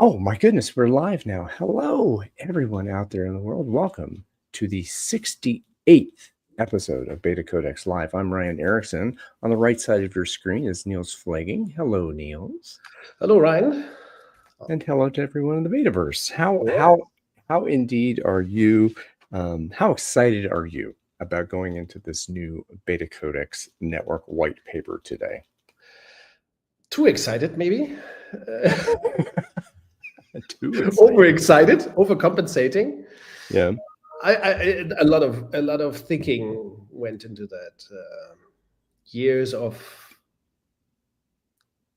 Oh my goodness, we're live now. Hello, everyone out there in the world. Welcome to the 68th episode of BetaCodex Live. I'm Ryan Erickson. On the right side of your screen is Niels Pflaeging. Hello, Niels. Hello, Ryan. And hello to everyone in the Betaverse. How indeed are you? How excited are you about going into this new BetaCodex Network white paper today? Too excited, maybe. Too excited. Overexcited, overcompensating. Yeah. A lot of thinking went into that. Years of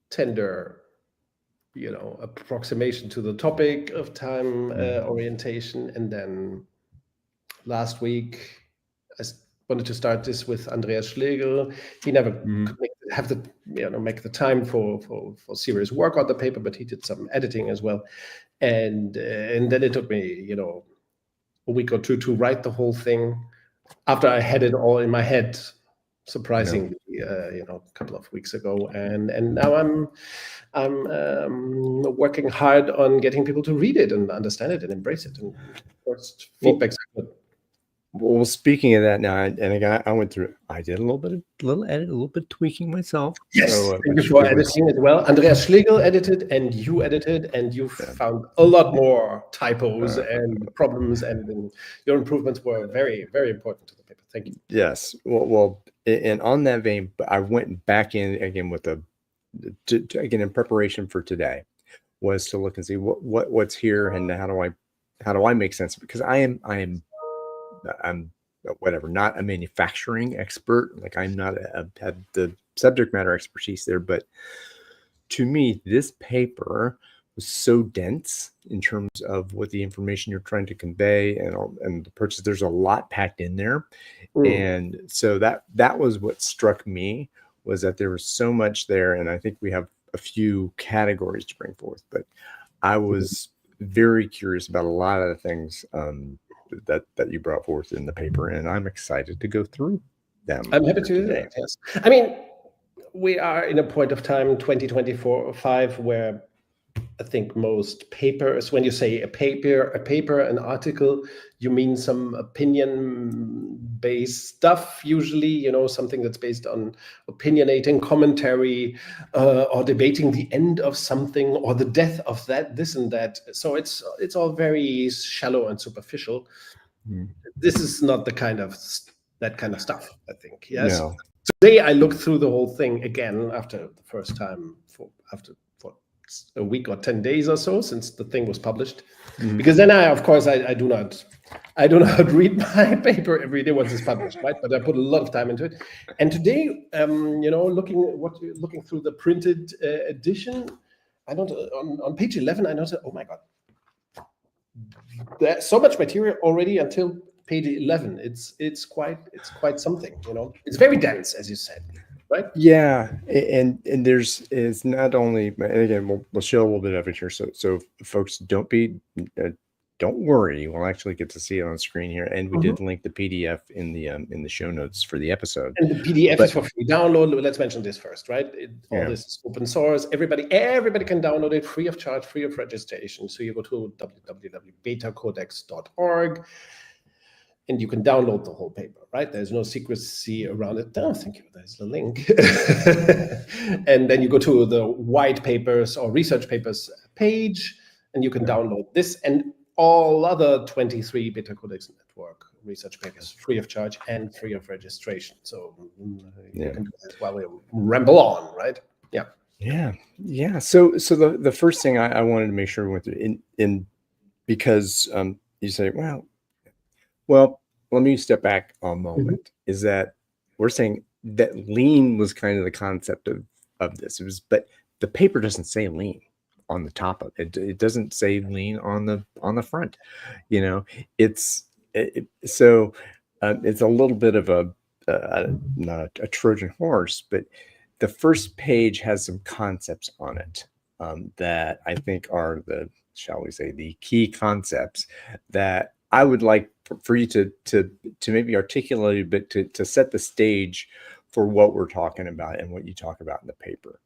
tender, approximation to the topic of time orientation, and then last week I wanted to start this with Andreas Schlegel. He never could make the time for serious work on the paper, but he did some editing as well. And then it took me, a week or two to write the whole thing after I had it all in my head, surprisingly, a couple of weeks ago. And now I'm working hard on getting people to read it and understand it and embrace it. And first feedback's good. Well, speaking of that now, and again, I did a little edit, a little bit tweaking myself. Yes, so, thank you for editing as well. Andreas Schlegel edited, and you edited, and you found a lot more typos and problems, and your improvements were very, very important to the paper. Thank you. Yes, well, and on that vein, I went back in again with again in preparation for today, was to look and see what's here and how do I make sense of it, because I'm whatever, not a manufacturing expert. Like I'm not had the subject matter expertise there, but to me, this paper was so dense in terms of what the information you're trying to convey and the purchase. There's a lot packed in there, and so that was what struck me, was that there was so much there, and I think we have a few categories to bring forth. But I was very curious about a lot of the things that you brought forth in the paper, and I'm excited to go through them. I'm happy to do that. Yes, I mean, we are in a point of time, 2024 or 5, where I think most papers, when you say a paper, an article, you mean some opinion-based stuff. Usually, something that's based on opinionating commentary or debating the end of something or the death of this and that. So it's all very shallow and superficial. This is not that kind of stuff, I think. Yes. No. Today I looked through the whole thing again after the first time after a week or 10 days or so since the thing was published, because then I do not read my paper every day once it's published, right? But I put a lot of time into it. And today, looking through the printed edition, I noticed on page 11, I noticed, oh my God, there's so much material already until page 11. It's quite something. It's very dense, as you said. Right? Yeah, and is not only, and again, we'll show a little bit of it here, so folks, don't worry, we'll actually get to see it on screen here, and we did link the PDF in the show notes for the episode. And the PDF is for free download. Let's mention this first, right? All this is open source. Everybody can download it free of charge, free of registration. So you go to www.betacodex.org. and you can download the whole paper, right? There's no secrecy around it. Oh, thank you. There's the link. And then you go to the white papers or research papers page, and you can download this and all other 23 BetaCodex Network research papers free of charge and free of registration. So you can do that while we ramble on, right? Yeah. Yeah. So the first thing I wanted to make sure we went through in because you say, well, let me step back a moment. Is that we're saying that lean was kind of the concept of this. It was, but the paper doesn't say lean on the top of it. It doesn't say lean on the front. It's it's a little bit of not a Trojan horse, but the first page has some concepts on it that I think are shall we say, the key concepts that I would like for you to maybe articulate a bit to set the stage for what we're talking about and what you talk about in the paper.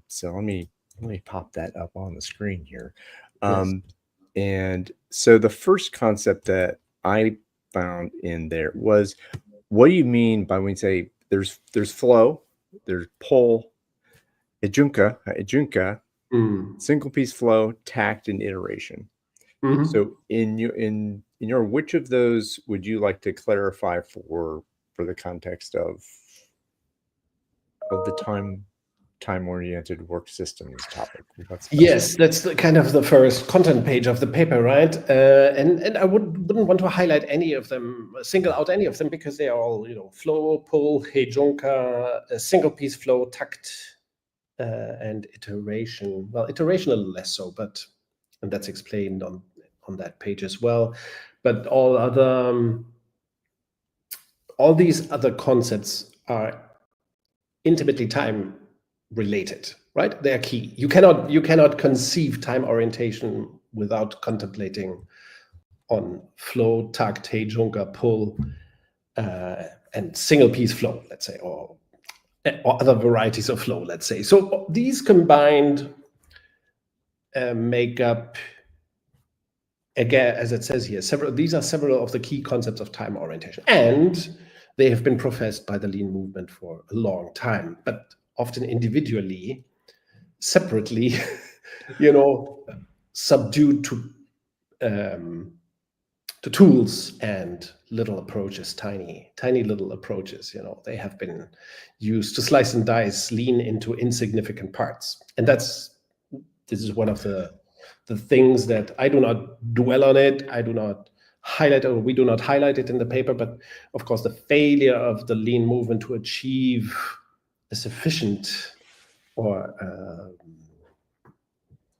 So let me Let me pop that up on the screen here. Yes. And so the first concept that I found in there was, what do you mean by when you say there's flow, there's pull, ejunka, single piece flow, tact, and iteration. So in your which of those would you like to clarify for the context of the time-oriented work systems topic? Yes, that's the kind of the first content page of the paper, right? And I wouldn't want to highlight any of them, single out any of them, because they are all, flow, pull, heijunka, single piece flow, tact, and iteration. Well, iteration a little less so, and that's explained on that page as well. But all these other concepts are intimately time related, right? They are key. You cannot conceive time orientation without contemplating on flow, tact, heijunka, pull, and single piece flow, let's say, or other varieties of flow, let's say. So these combined make up, again, as it says here, these are several of the key concepts of time orientation, and they have been professed by the lean movement for a long time, but often individually, separately, subdued to tools and little approaches, tiny little approaches. They have been used to slice and dice lean into insignificant parts, and this is one of the things that I do not dwell on it. I do not highlight, or we do not highlight it in the paper, but of course the failure of the lean movement to achieve a sufficient or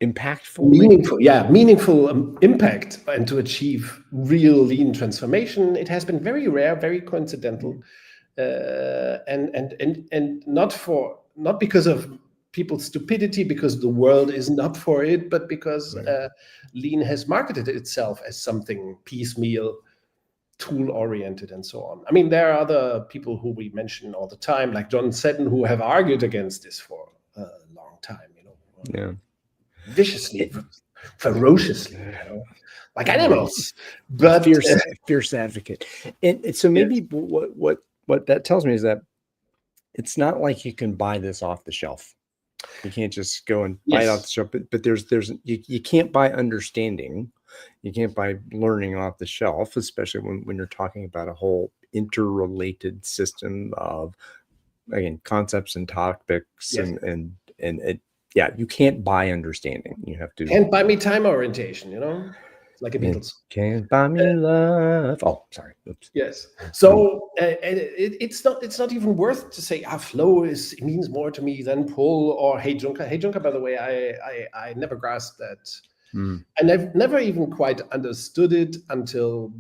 meaningful impact and to achieve real lean transformation. It has been very rare, very coincidental, and not because of people's stupidity, because the world isn't up for it, but because lean has marketed itself as something piecemeal, tool-oriented, and so on. I mean, there are other people who we mention all the time, like John Seddon, who have argued against this for a long time, viciously, ferociously, like animals. But fierce advocate. And so maybe what that tells me is that it's not like you can buy this off the shelf. You can't just go and buy it off the shelf, but you can't buy understanding. You can't buy learning off the shelf, especially when you're talking about a whole interrelated system of, again, concepts and topics and you can't buy understanding. You have to. Can't buy me time orientation, like a Beatles. Can't buy me love. Oh, sorry. Oops. Yes. So it's not even worth to say flow means more to me than pull or heijunka. Heijunka, by the way, I never grasped that. And I've never even quite understood it until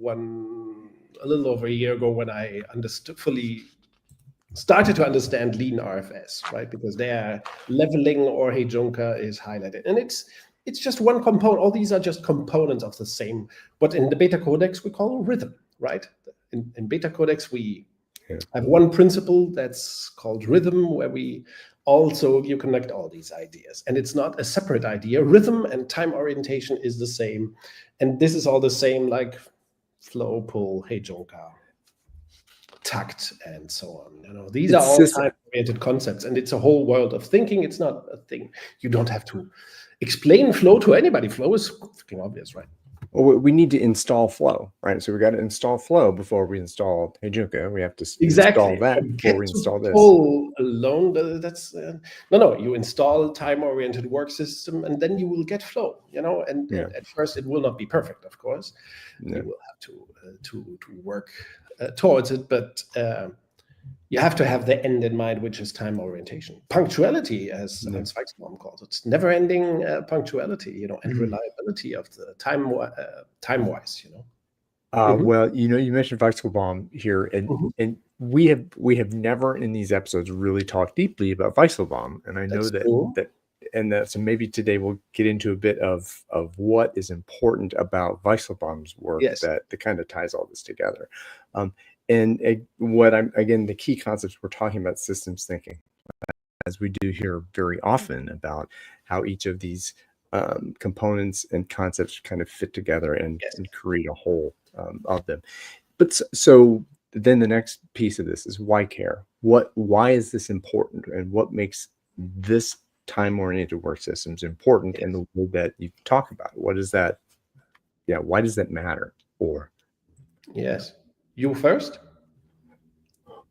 a little over a year ago, when I started to understand lean RFS, right? Because their leveling or heijunka is highlighted, and it's just one component. All these are just components of the same, what in the BetaCodex we call rhythm, right? In BetaCodex we have one principle that's called rhythm, where you connect all these ideas, and it's not a separate idea. Rhythm and time orientation is the same, and this is all the same, like flow, pull, heijunka, tact, and so on. These are all time-oriented concepts, and it's a whole world of thinking. It's not a thing you don't have to explain flow to anybody. Flow is freaking obvious, right? Well, we need to install flow, right? So we got to install flow before we install heijunka. We have to install that before we install this. Pull alone, that's no. You install time-oriented work system, and then you will get flow. And at first it will not be perfect, of course. You will have to work towards it, but you have to have the end in mind, which is time orientation. Punctuality, as Hans Weichselbaum calls it, never-ending punctuality, and reliability of the time-wise, Well, you mentioned Weichselbaum here, and we have never in these episodes really talked deeply about Weichselbaum, and I know so maybe today we'll get into a bit of what is important about Weichselbaum's work that kind of ties all this together. And the key concepts we're talking about, systems thinking, as we do here very often, about how each of these components and concepts kind of fit together and create a whole of them. But so then the next piece of this is why care? Why is this important, and what makes this time-oriented work systems important in the way that you talk about it? What is that? Yeah, why does that matter? Or yes, you first.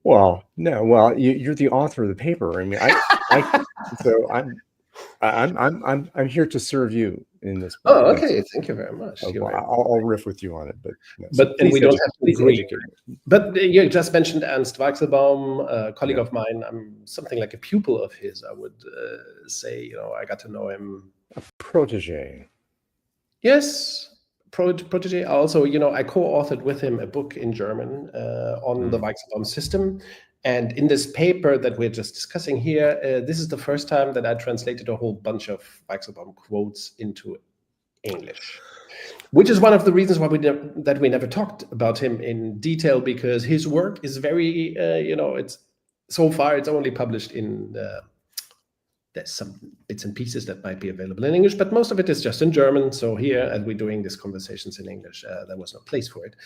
Well, no, well, you're the author of the paper. I mean, so I'm here to serve you in this. Oh, okay. Thank you very much. Well, I'll riff with you on it, but and we don't have to agree. Educate me. But you just mentioned Ernst Weichselbaum, a colleague of mine. I'm something like a pupil of his. I would say, I got to know him. A protege. Yes, protege. Also, I co-authored with him a book in German on the Weichselbaum system. And in this paper that we're just discussing here, this is the first time that I translated a whole bunch of Weichselbaum quotes into English, which is one of the reasons why we never talked about him in detail, because his work is very, it's so far it's only published in. There's some bits and pieces that might be available in English, but most of it is just in German. So here, as we're doing these conversations in English, there was no place for it.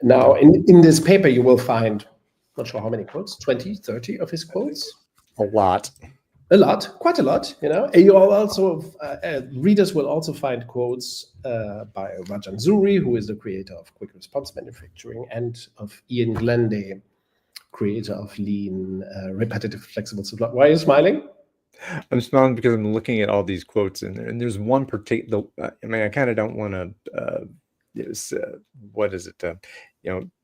Now, in this paper, you will find, not sure how many quotes, 20, 30 of his quotes. A lot, quite a lot, And you all also, readers will also find quotes by Rijon, who is the creator of quick response manufacturing, and of Ian Glenday, creator of lean, repetitive, flexible supply. Why are you smiling? I'm smiling because I'm looking at all these quotes in there, and there's one particular. I mean, I kind of don't want to. What is it?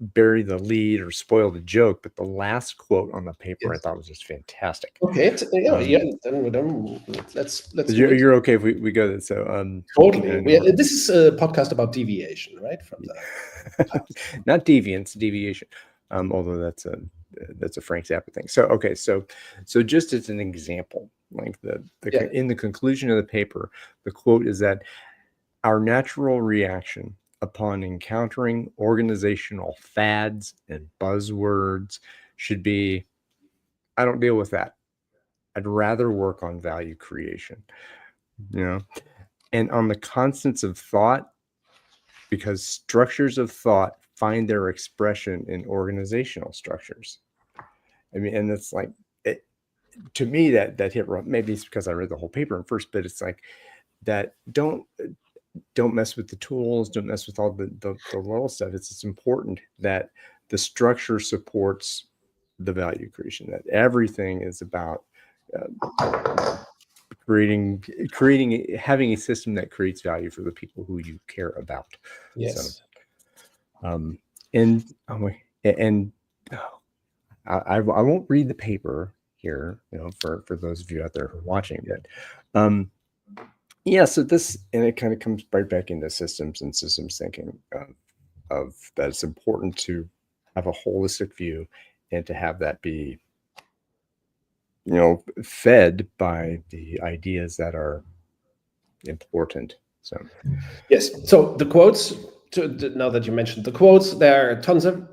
Bury the lead or spoil the joke. But the last quote on the paper I thought was just fantastic. Okay, then let's. You're okay if we go there. So totally. This is a podcast about deviation, right? From the not deviance, deviation. Although that's a Frank Zappa thing. So okay, so just as an example, like in the conclusion of the paper, the quote is that our natural reaction upon encountering organizational fads and buzzwords should be, I don't deal with that. I'd rather work on value creation, and on the constants of thought, because structures of thought find their expression in organizational structures. I mean, and it's like, to me, that hit wrong. Maybe it's because I read the whole paper in first, but it's like that. Don't mess with the tools. Don't mess with all the little stuff. It's important that the structure supports the value creation. That everything is about having a system that creates value for the people who you care about. Yes. So, I won't read the paper here, for those of you out there who are watching, but so this, and it kind of comes right back into systems and systems thinking of that it's important to have a holistic view and to have that be, fed by the ideas that are important. So yes, so the quotes, now that you mentioned the quotes, there are tons in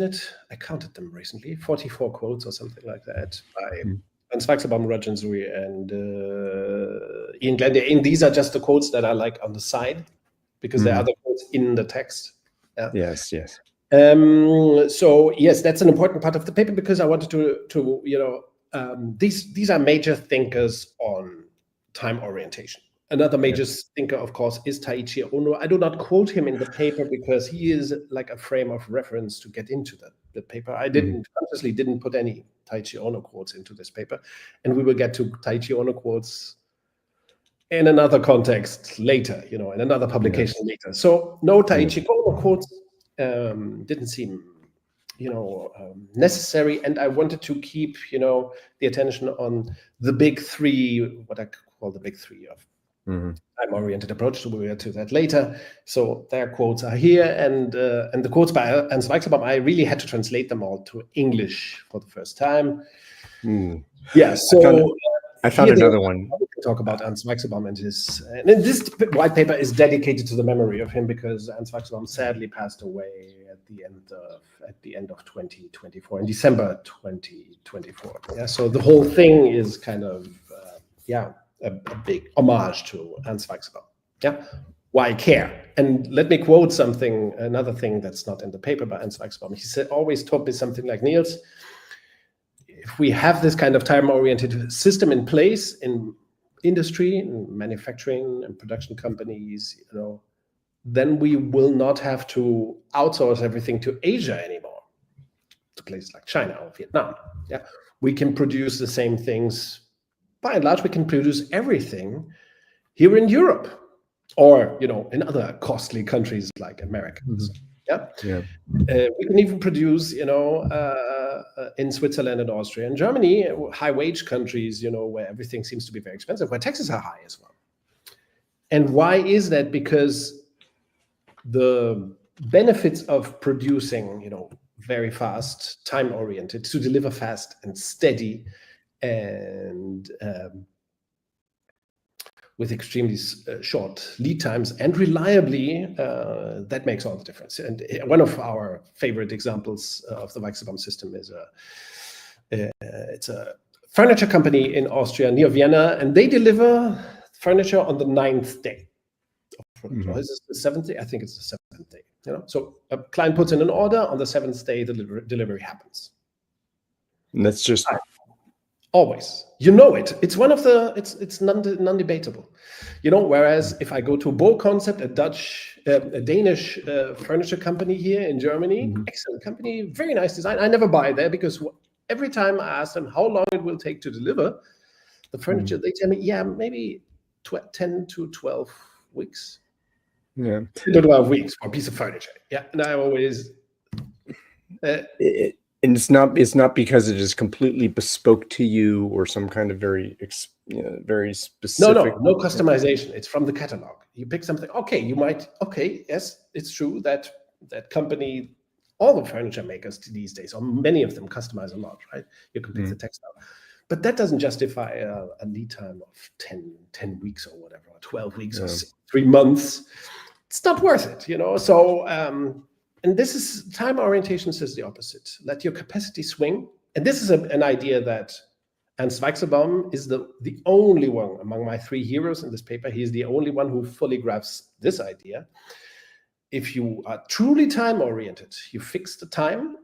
it. I counted them recently, 44 quotes or something like that by Ernst Weichselbaum, Rijon, and Ian Glenday. And these are just the quotes that I like on the side, because there are other quotes in the text. Yes. So yes, that's an important part of the paper, because I wanted to these are major thinkers on time orientation. Another major thinker, of course, is Taiichi Ohno. I do not quote him in the paper because he is like a frame of reference to get into the paper. I consciously didn't put any Taiichi Ohno quotes into this paper, and we will get to Taiichi Ohno quotes in another context later, in another publication later. So no Taiichi Ohno quotes didn't seem, necessary, and I wanted to keep, the attention on the big three, what I call the big three of time-oriented approach. So we'll get to that later. So their quotes are here, and the quotes by Ernst Weichselbaum, I really had to translate them all to English for the first time. Yeah, so I found another one. We can talk about Ernst Weichselbaum and this white paper is dedicated to the memory of him, because Ernst Weichselbaum sadly passed away at at the end of 2024, in December 2024. Yeah, so the whole thing is kind of a big homage to Ernst Weichselbaum. Yeah, why care? And let me quote another thing that's not in the paper by Ernst Weichselbaum. He always taught me something like, Niels, if we have this kind of time-oriented system in place in industry, in manufacturing and production companies, then we will not have to outsource everything to Asia anymore, to places like China or Vietnam. Yeah, we can produce the same things. By and large, we can produce everything here in Europe, or in other costly countries like America. Yeah. We can even produce, in Switzerland and Austria and Germany, high-wage countries, where everything seems to be very expensive, where taxes are high as well. And why is that? Because the benefits of producing, very fast, time-oriented, to deliver fast and steady, and with extremely short lead times and reliably, that makes all the difference. And one of our favorite examples of the Weichselbaum system is it's a furniture company in Austria near Vienna, and they deliver furniture on the 9th day. Is this the 7th day? I think it's the 7th day. So a client puts in an order, on the 7th day, the delivery happens. And that's just always. It's one of the, it's non-debatable. Whereas if I go to Bo Concept, a Danish furniture company here in Germany, excellent company, very nice design. I never buy there because every time I ask them how long it will take to deliver the furniture, they tell me, maybe 10 to 12 weeks. Yeah. 10 to 12 weeks for a piece of furniture. Yeah. And I always... and it's not because it is completely bespoke to you or some kind of very specific. No customization. It's from the catalog. You pick something. Yes, it's true that company, all the furniture makers these days, or many of them, customize a lot, right? You can pick the textile. But that doesn't justify a lead time of 10 weeks or whatever, or 12 weeks or 3 months. It's not worth it, So, and this is time orientation says the opposite. Let your capacity swing. And this is an idea that Ernst Weichselbaum is the only one among my 3 heroes in this paper. He's the only one who fully grasps this idea. If you are truly time oriented, you fix the time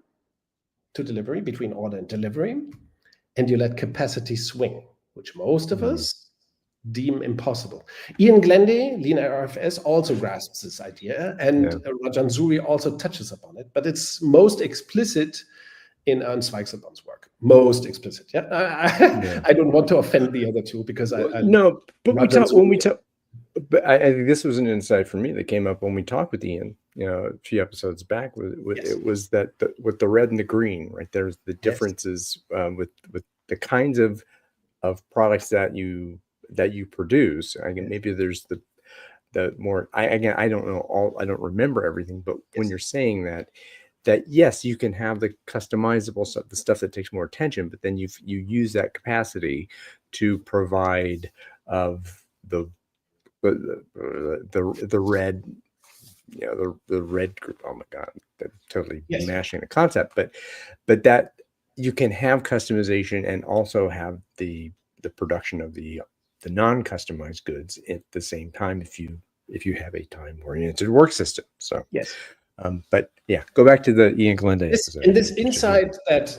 to delivery between order and delivery, and you let capacity swing, which most of us deem impossible. Ian Glenday, Lean RFS, also grasps this idea, and Rijon Suri also touches upon it, but it's most explicit in Ernst Weichselbaum's work. Most explicit. I don't want to offend the other two because I think this was an insight for me that came up when we talked with Ian, a few episodes back. It was that with the red and the green, right? There's the differences with the kinds of products that you produce. Maybe there's the more. I don't know I don't remember everything, but when you're saying that yes, you can have the customizable stuff, the stuff that takes more attention, but then you use that capacity to provide of the red, the red group. Oh my God, that's totally mashing the concept, but that you can have customization and also have the production of the non-customized goods at the same time if you have a time-oriented work system. So but go back to the Ian Glenday episode. And this insight that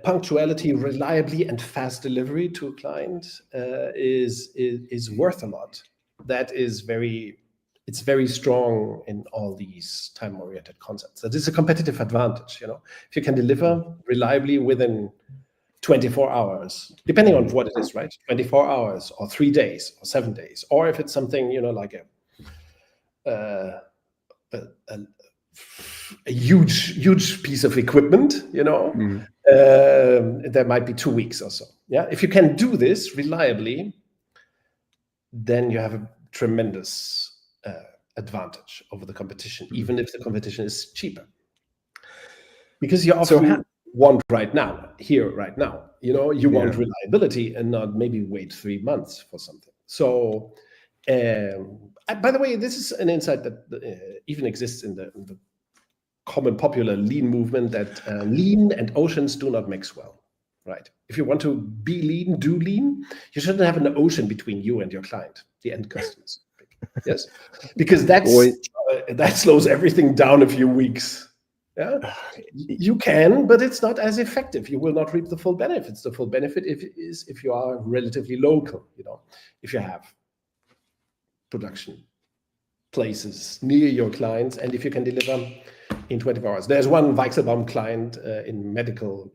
punctuality, reliably, and fast delivery to a client is worth a lot. That is it's very strong in all these time-oriented concepts. That is a competitive advantage. If you can deliver reliably within 24 hours, depending on what it is, right? 24 hours, or 3 days, or 7 days, or if it's something like a huge piece of equipment, there might be 2 weeks or so. If you can do this reliably, then you have a tremendous advantage over the competition, even if the competition is cheaper, because you often want right now. You want reliability and not maybe wait 3 months for something. So, by the way, this is an insight that even exists in the common popular lean movement that lean and oceans do not mix well, right? If you want to be lean, do lean, you shouldn't have an ocean between you and your client, the end customers. Yes, because that slows everything down a few weeks. Yeah, you can, but it's not as effective. You will not reap the full benefits. The full benefit if you are relatively local. If you have production places near your clients, and if you can deliver in 24 hours. There's one Weichselbaum client in medical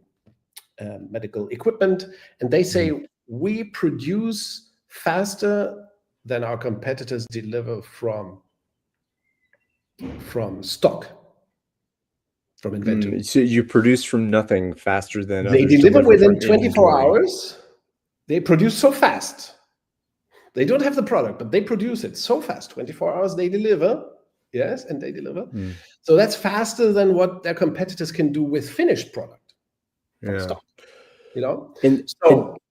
equipment, and they say we produce faster than our competitors deliver from stock, from inventory. So you produce from nothing faster than they others deliver within from 24 inventory. hours. They produce so fast. They don't have the product, but they produce it so fast. 24 hours they deliver. Yes, and they deliver. So that's faster than what their competitors can do with finished product from stock.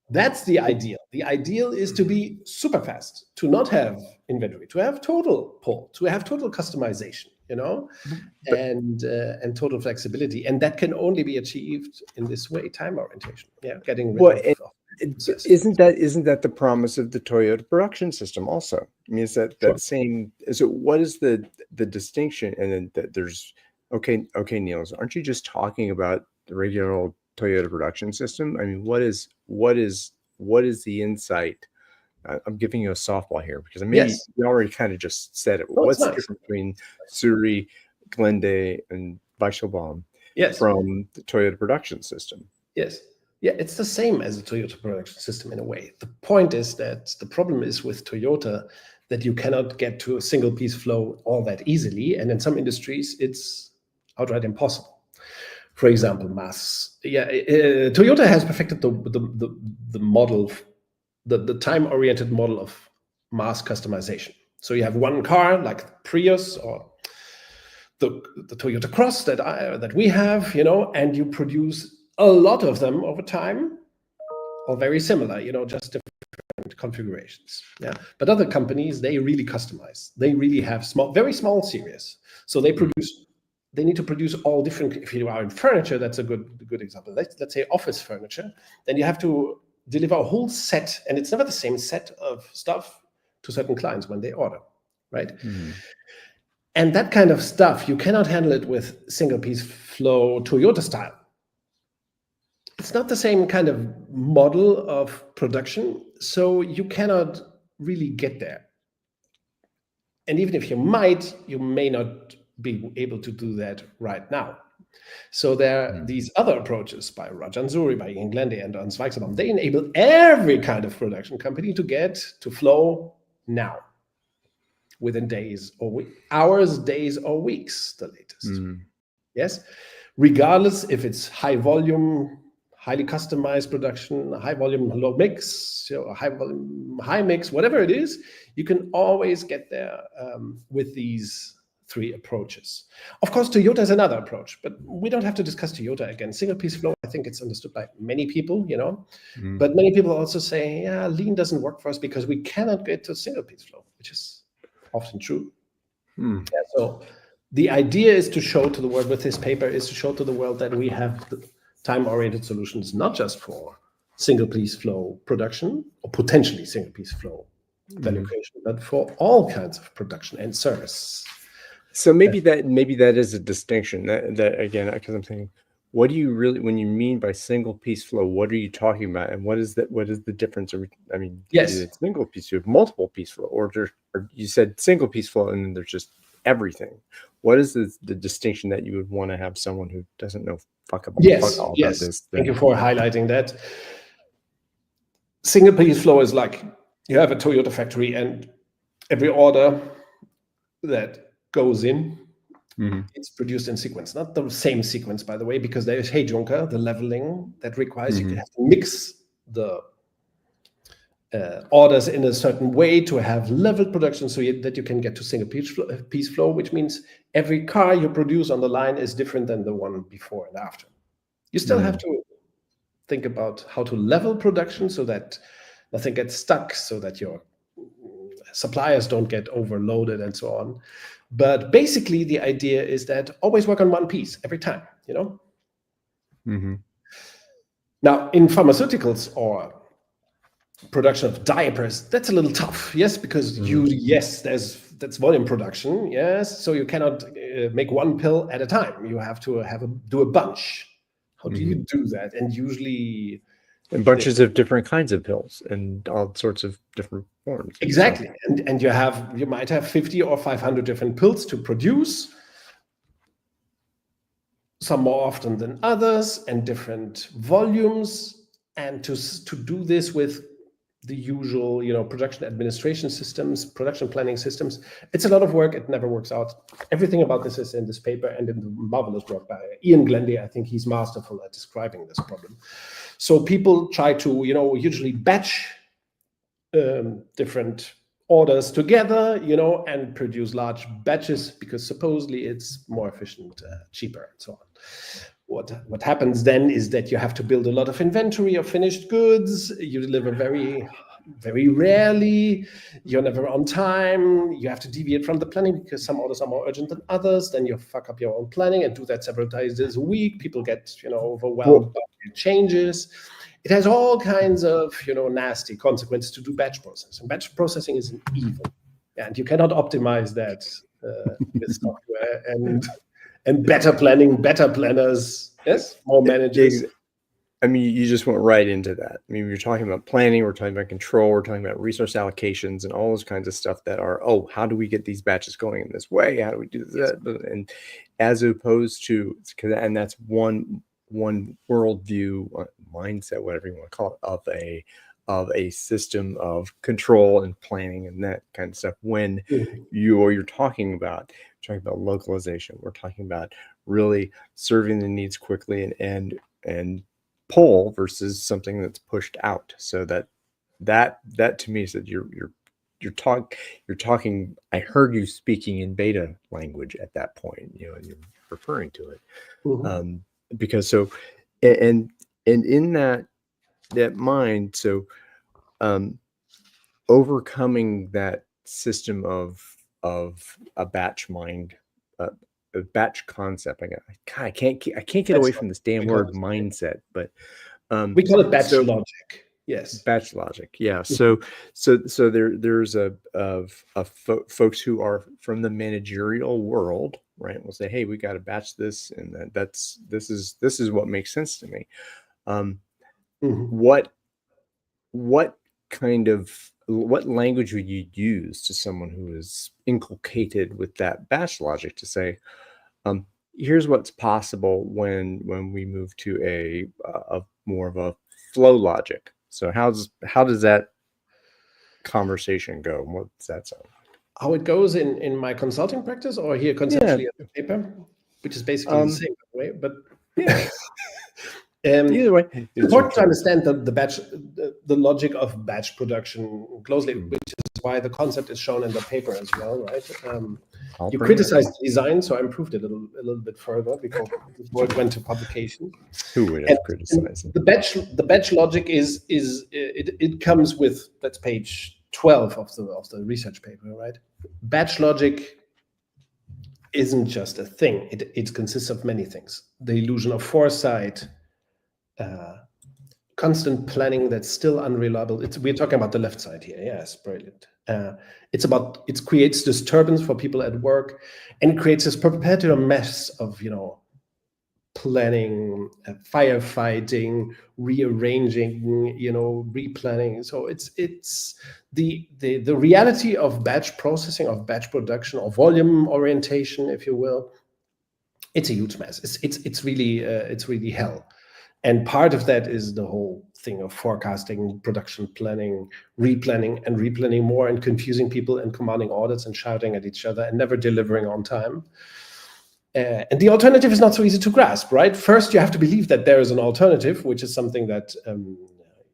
That's the ideal. The ideal is to be super fast, to not have inventory, to have total pull, to have total customization, and total flexibility. And that can only be achieved in this way, time orientation. Yeah, getting rid of isn't that the promise of the Toyota production system also? I mean, is that same? So what is the distinction? And then that there's okay, Niels, aren't you just talking about the regular old Toyota production system? I mean, what is the insight? I'm giving you a softball here because you already kind of just said it. What's the difference between Suri, Glende, and Weichselbaum from the Toyota production system? Yes. Yeah, it's the same as a Toyota production system in a way. The point is that the problem is with Toyota that you cannot get to a single piece flow all that easily. And in some industries, it's outright impossible. For example, mass. Yeah, Toyota has perfected the model, the time-oriented model of mass customization. So you have one car like Prius or the Toyota Cross that we have, and you produce a lot of them over time, all very similar, just different configurations. Yeah, but other companies, they really customize. They really have very small series. So they need to produce all different. If you are in furniture, that's a good example. Let's say office furniture. Then you have to deliver a whole set, and it's never the same set of stuff to certain clients when they order, right? And that kind of stuff, you cannot handle it with single piece flow Toyota style. It's not the same kind of model of production, so you cannot really get there. And even if you might, you may not be able to do that right now. So there are these other approaches by Rijon, Suri, by Glende, and Ernst Weichselbaum. They enable every kind of production company to get to flow now, within days or hours, days or weeks, the latest. Yes, regardless if it's high volume, highly customized production, high volume, low mix, high volume, high mix, whatever it is, you can always get there with these three approaches. Of course, Toyota is another approach, but we don't have to discuss Toyota again. Single piece flow, I think it's understood by many people, but many people also say, yeah, lean doesn't work for us because we cannot get to single piece flow, which is often true. Yeah, so the idea is to show to the world with this paper is to show to the world that we have the time-oriented solutions, not just for single piece flow production or potentially single piece flow value creation, but for all kinds of production and service. So maybe that is a distinction that again, because I'm thinking, what do you really, when you mean by single piece flow, what are you talking about? And what is the difference? I mean, it's single piece, you have multiple piece flow, or you said single piece flow and then there's just everything. What is the distinction that you would want to have someone who doesn't know fuck all about this? Thank you for highlighting that. Single piece flow is like you have a Toyota factory and every order that goes in, it's produced in sequence. Not the same sequence, by the way, because there is Heijunka, the leveling that requires you to have to mix the orders in a certain way to have leveled production so that you can get to single piece flow, which means every car you produce on the line is different than the one before and after. You still have to think about how to level production so that nothing gets stuck, so that your suppliers don't get overloaded and so on. But basically, the idea is that always work on one piece every time, you know? Mm-hmm. Now, in pharmaceuticals or production of diapers, that's a little tough, yes, because that's volume production, yes, so you cannot make one pill at a time. You have to do a bunch. How do you do that? And usually, and bunches of different kinds of pills and all sorts of different forms. Exactly, and you might have 50 or 500 different pills to produce, some more often than others, and different volumes. And to do this with the usual, production administration systems, production planning systems, it's a lot of work. It never works out. Everything about this is in this paper and in the marvelous work by Ian Glenday. I think he's masterful at describing this problem. So people try to, usually batch different orders together, and produce large batches because supposedly it's more efficient, cheaper, and so on. What happens then is that you have to build a lot of inventory of finished goods. You deliver very, very rarely. You're never on time. You have to deviate from the planning because some orders are more urgent than others. Then you fuck up your own planning and do that several times a week. People get, overwhelmed by changes. It has all kinds of, nasty consequences to do batch processing. Batch processing is an evil, and you cannot optimize that with software and better planning, better planners, yes, more managers. I mean, you just went right into that. I mean, we're talking about planning, we're talking about control, we're talking about resource allocations and all those kinds of stuff that are, how do we get these batches going in this way? How do we do that? And as opposed to, and that's one worldview, mindset, whatever you want to call it, of a system of control and planning and that kind of stuff. When you're talking about localization, we're talking about really serving the needs quickly and pull versus something that's pushed out. So that to me is that you're talking. I heard you speaking in beta language at that point, and you're referring to it, because so and in that mind, so overcoming that system of a batch mind, a batch concept. I can't get away from this damn word mindset, but we call it batch logic. Yes, batch logic. Yeah. So there's folks who are from the managerial world, right? Will say, hey, we got to batch this, and this is what makes sense to me. What language would you use to someone who is inculcated with that batch logic to say, here's what's possible when we move to a more of a flow logic? So how does that conversation go? What does that sound like? How it goes in my consulting practice, or here conceptually in the paper, which is basically the same way, but yeah. Either way, it's important to understand the logic of batch production closely, which is why the concept is shown in the paper as well, right? You criticized the design, so I improved it a little bit further before it went to publication. Who would have criticized it? The batch logic is it comes with, that's page 12 of the research paper, right? Batch logic isn't just a thing. It consists of many things. The illusion of foresight, constant planning that's still unreliable. We're talking about the left side here. Yes, brilliant. It creates disturbance for people at work, and it creates this perpetual mess of planning, firefighting, rearranging, replanning. So it's the reality of batch processing, of batch production, or volume orientation, if you will. It's a huge mess. It's really hell. And part of that is the whole thing of forecasting, production planning, replanning more, and confusing people and commanding audits and shouting at each other and never delivering on time. And the alternative is not so easy to grasp, right? First, you have to believe that there is an alternative, which is something that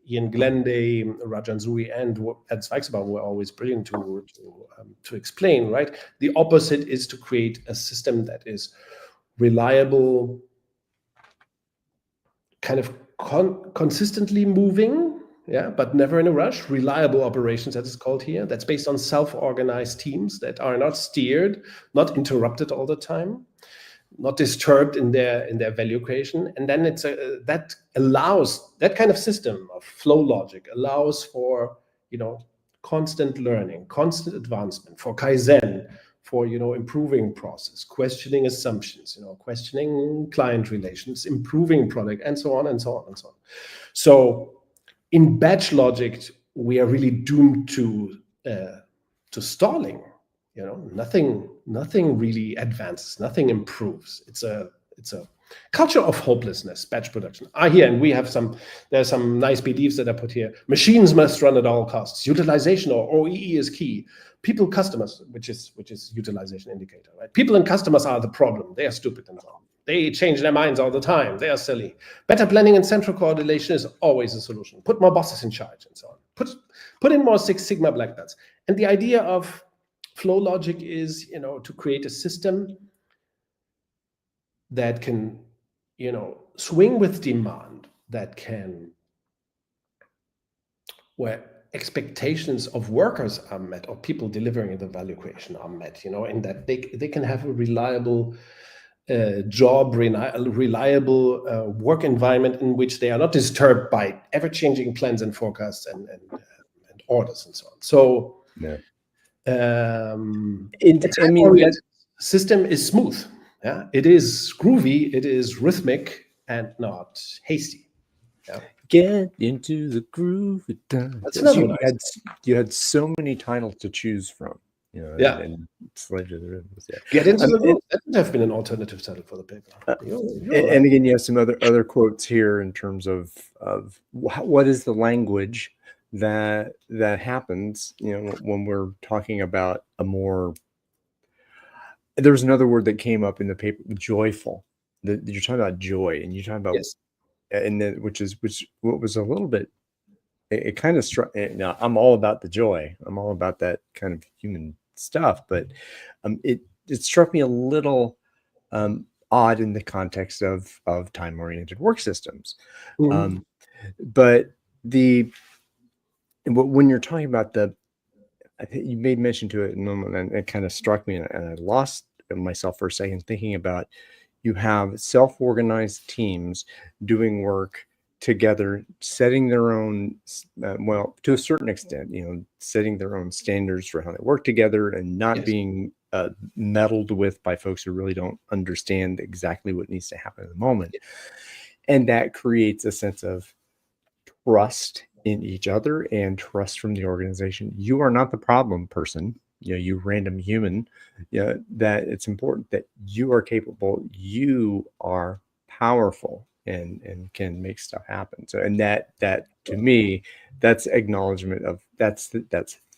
Ian Glenday, Rijon and Zweigsabaum were always brilliant to explain, right? The opposite is to create a system that is reliable, kind of consistently moving, yeah, but never in a rush. Reliable operations, that is called here. That's based on self-organized teams that are not steered, not interrupted all the time, not disturbed in their value creation. And then that allows, that kind of system of flow logic allows for, constant learning, constant advancement, for Kaizen, for, improving process, questioning assumptions, questioning client relations, improving product, and so on and so on and so on. So in batch logic, we are really doomed to stalling. Nothing really advances, nothing improves. It's a culture of hopelessness, batch production. And there's some nice beliefs that I put here. Machines must run at all costs. Utilization or OEE is key. People, customers, which is utilization indicator, right? People and customers are the problem. They are stupid and so on. They change their minds all the time. They are silly. Better planning and central coordination is always a solution. Put more bosses in charge and so on. Put in more Six Sigma black belts. And the idea of flow logic is, to create a system that can, swing with demand, where expectations of workers are met, or people delivering the value creation are met, in that they can have a reliable reliable work environment in which they are not disturbed by ever-changing plans and forecasts and orders and so on. So Yeah. Time-oriented system is smooth. Yeah, it is groovy, it is rhythmic, and not hasty. Yeah. Get into the groove. That's another nice. You had so many titles to choose from. Yeah. And Slave to the Rhythm. Yeah. Get into the groove. That would have been an alternative title for the paper. And again, you have some other quotes here in terms of what is the language that happens, when we're talking about a more. There's another word that came up in the paper, joyful. You're talking about joy, and you're talking about, yes. And then which what was a little bit. It kind of struck. Now, I'm all about the joy. I'm all about that kind of human stuff, but it struck me a little odd in the context of time-oriented work systems. Mm-hmm. But when you're talking about I think you made mention to it in a moment, and it kind of struck me, and I lost myself for a second thinking about, you have self-organized teams doing work together, setting their own, well, to a certain extent, setting their own standards for how they work together, and not Yes. being meddled with by folks who really don't understand exactly what needs to happen in the moment. And that creates a sense of trust in each other and trust from the organization. You are not the problem person, you random human, that it's important that you are capable, you are powerful, and can make stuff happen. So, and that to me, that's acknowledgement of that's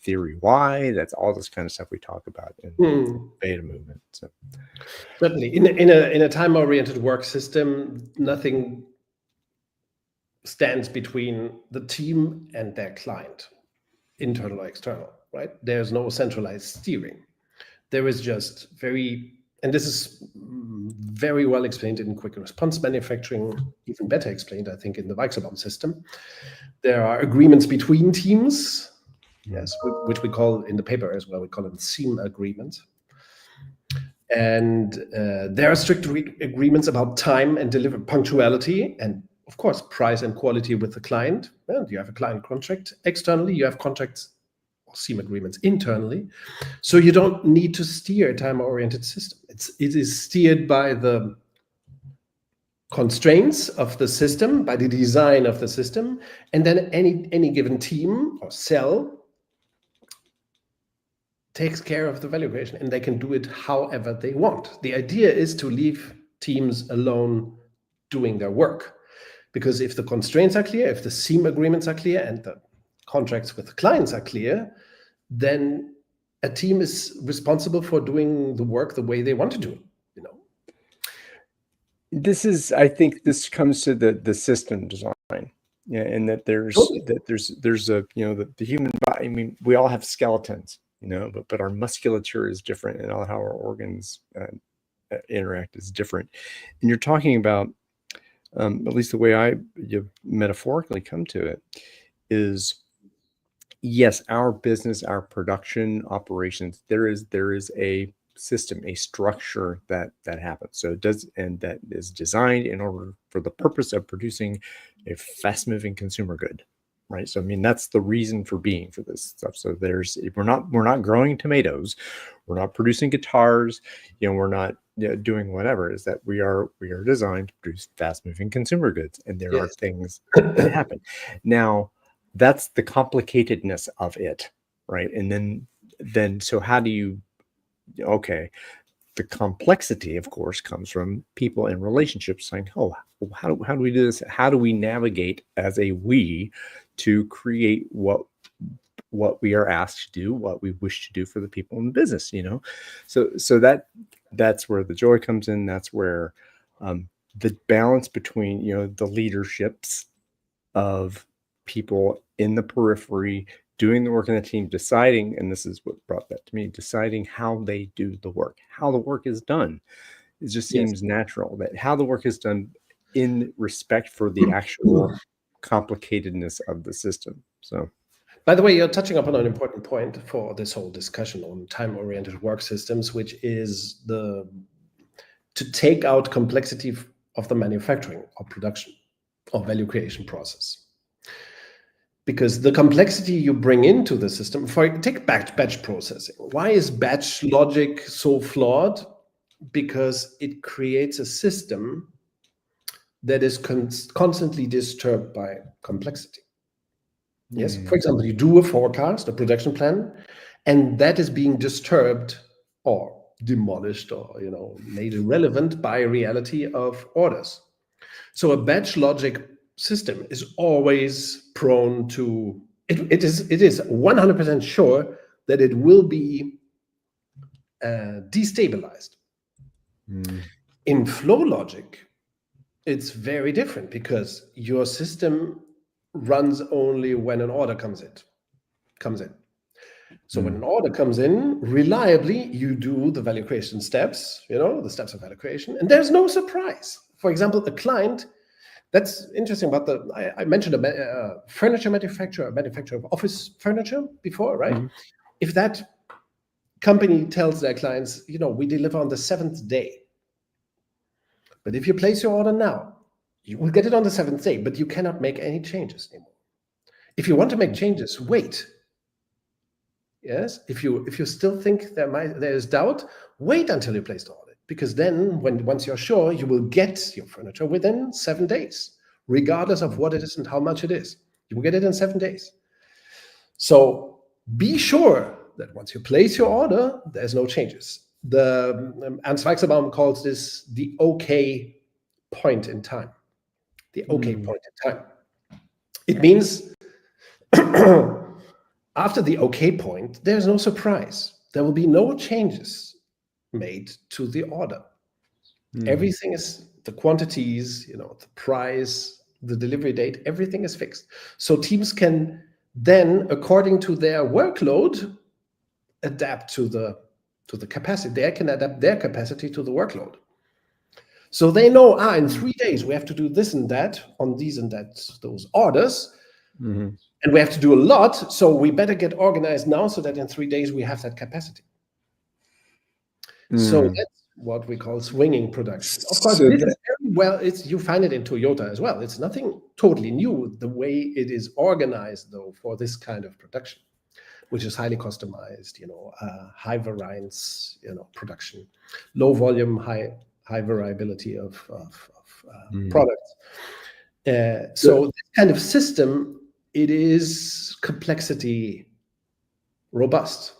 theory Y, that's all this kind of stuff we talk about in the beta movement. So certainly in a time-oriented work system, nothing stands between the team and their client, internal or external, right? There's no centralized steering. There is just and this is very well explained in quick response manufacturing, even better explained, I think, in the Weichselbaum system. There are agreements between teams, yes, which we call in the paper as well, we call them seam agreements. And there are strict agreements about time and deliver punctuality, and of course, price and quality with the client. Well, you have a client contract externally, you have contracts or seam agreements internally. So you don't need to steer a time-oriented system. It is steered by the constraints of the system, by the design of the system, and then any given team or cell takes care of the value creation, and they can do it however they want. The idea is to leave teams alone doing their work, because if the constraints are clear, if the seam agreements are clear, and the contracts with clients are clear, then a team is responsible for doing the work the way they want to do it. I think this comes to the system design, and that there's a the human body. I mean, we all have skeletons, but our musculature is different, and how our organs interact is different. And you're talking about, at least the way I metaphorically come to it, is, yes, our business, our production operations, there is a system, a structure that happens. So it does, and that is designed in order for the purpose of producing a fast-moving consumer good, right? So I mean, that's the reason for being for this stuff. So we're not growing tomatoes, we're not producing guitars, we're not doing whatever. Is that we are designed to produce fast-moving consumer goods, and there are things that happen. Now, that's the complicatedness of it, right? And then so how do you, okay, the complexity, of course, comes from people in relationships saying, oh, how do we do this? How do we navigate as a we to create what we are asked to do, what we wish to do for the people in the business, So that's where the joy comes in. That's where the balance between, the leaderships of people in the periphery doing the work in the team, deciding, and this is what brought that to me, deciding how they do the work, how the work is done. It just seems natural that how the work is done in respect for the actual complicatedness of the system. So, by the way, you're touching upon an important point for this whole discussion on time-oriented work systems, which is to take out complexity of the manufacturing or production or value creation process. Because the complexity you bring into the system, take batch processing. Why is batch logic so flawed? Because it creates a system that is constantly disturbed by complexity. Yes, for example, you do a forecast, a production plan, and that is being disturbed or demolished or made irrelevant by reality of orders. So a batch logic system is always prone to it is 100% sure that it will be destabilized. In flow logic, it's very different because your system runs only when an order comes in. So when an order comes in, reliably, you do the value creation steps, the steps of value creation, and there's no surprise. For example, a client, that's interesting about I mentioned a furniture manufacturer of office furniture before, right? If that company tells their clients, we deliver on the 7th day, but if you place your order now, you will get it on the 7th day, but you cannot make any changes anymore. If you want to make changes, wait. Yes, if you still think there is doubt, wait until you place the order, because then once you're sure, you will get your furniture within 7 days, regardless of what it is and how much it is. You will get it in 7 days. So be sure that once you place your order, there's no changes. Ernst Weichselbaum calls this the OK point in time. The OK point in time. It means after the OK point, there's no surprise. There will be no changes made to the order. Everything is the quantities, the price, the delivery date, everything is fixed. So teams can then, according to their workload, adapt to the capacity. They can adapt their capacity to the workload. So they know, in 3 days, we have to do this and that on these and those orders. And we have to do a lot, so we better get organized now so that in 3 days we have that capacity. So that's what we call swinging production. Of course, this is very well, you find it in Toyota as well. It's nothing totally new, the way it is organized, though, for this kind of production, which is highly customized, high variance, production, low volume, high variability of products. So this kind of system, it is complexity robust,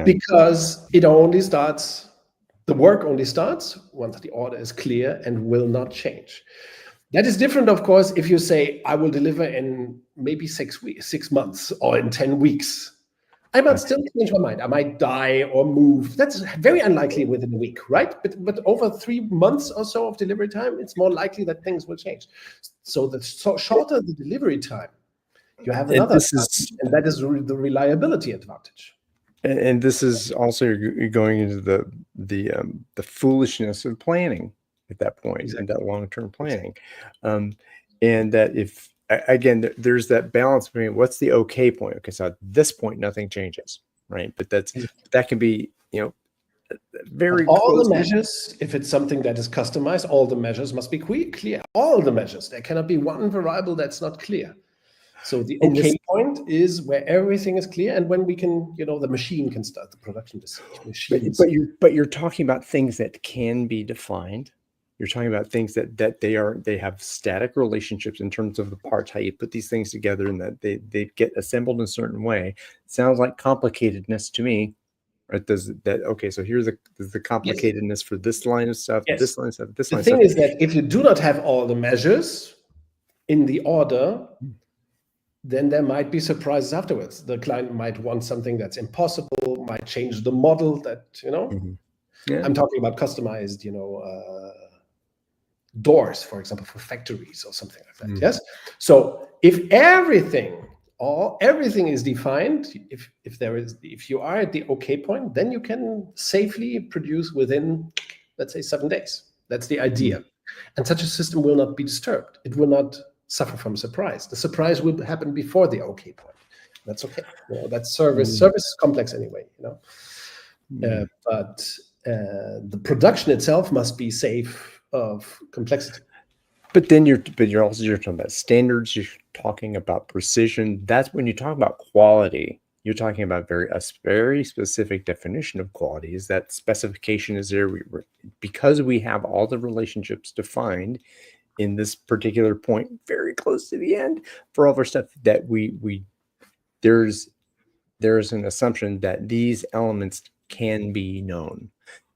because the work only starts once the order is clear and will not change. That is different, of course, if you say, I will deliver in maybe 6 months or in 10 weeks. I might still change my mind. I might die or move. That's very unlikely within a week, right? But over 3 months or so of delivery time, it's more likely that things will change. So the shorter the delivery time, you have another advantage, and that is the reliability advantage. And this is also going into the foolishness of planning at that point, and that long-term planning, and that if again, there's that balance between what's the okay point. Okay, so at this point, nothing changes, right? But that can be, very all close. the measures, if it's something that is customized, all the measures must be clear. All the measures. There cannot be one variable that's not clear. So the okay point is where everything is clear, and when we can, the machine can start the production machines. But you're talking about things that can be defined. You're talking about things that they have static relationships in terms of the parts, how you put these things together, and that they get assembled in a certain way. It sounds like complicatedness to me. Right? Okay? So here's the complicatedness for this line of stuff, this line of stuff, this line of stuff. The thing is that if you do not have all the measures in the order, then there might be surprises afterwards. The client might want something that's impossible, might change the model that, I'm talking about customized, doors, for example, for factories or something like that. Yes. So if everything is defined, if you are at the okay point, then you can safely produce within, let's say, 7 days. That's the idea. And such a system will not be disturbed. It will not suffer from surprise. The surprise will happen before the okay point. That's okay. That's service. Service is complex anyway. But the production itself must be safe of complexity. But then you're talking about standards. You're talking about precision. That's when you talk about quality. You're talking about a very specific definition of quality. Is that specification is there because we have all the relationships defined in this particular point, very close to the end for all of our stuff, that there's an assumption that these elements can be known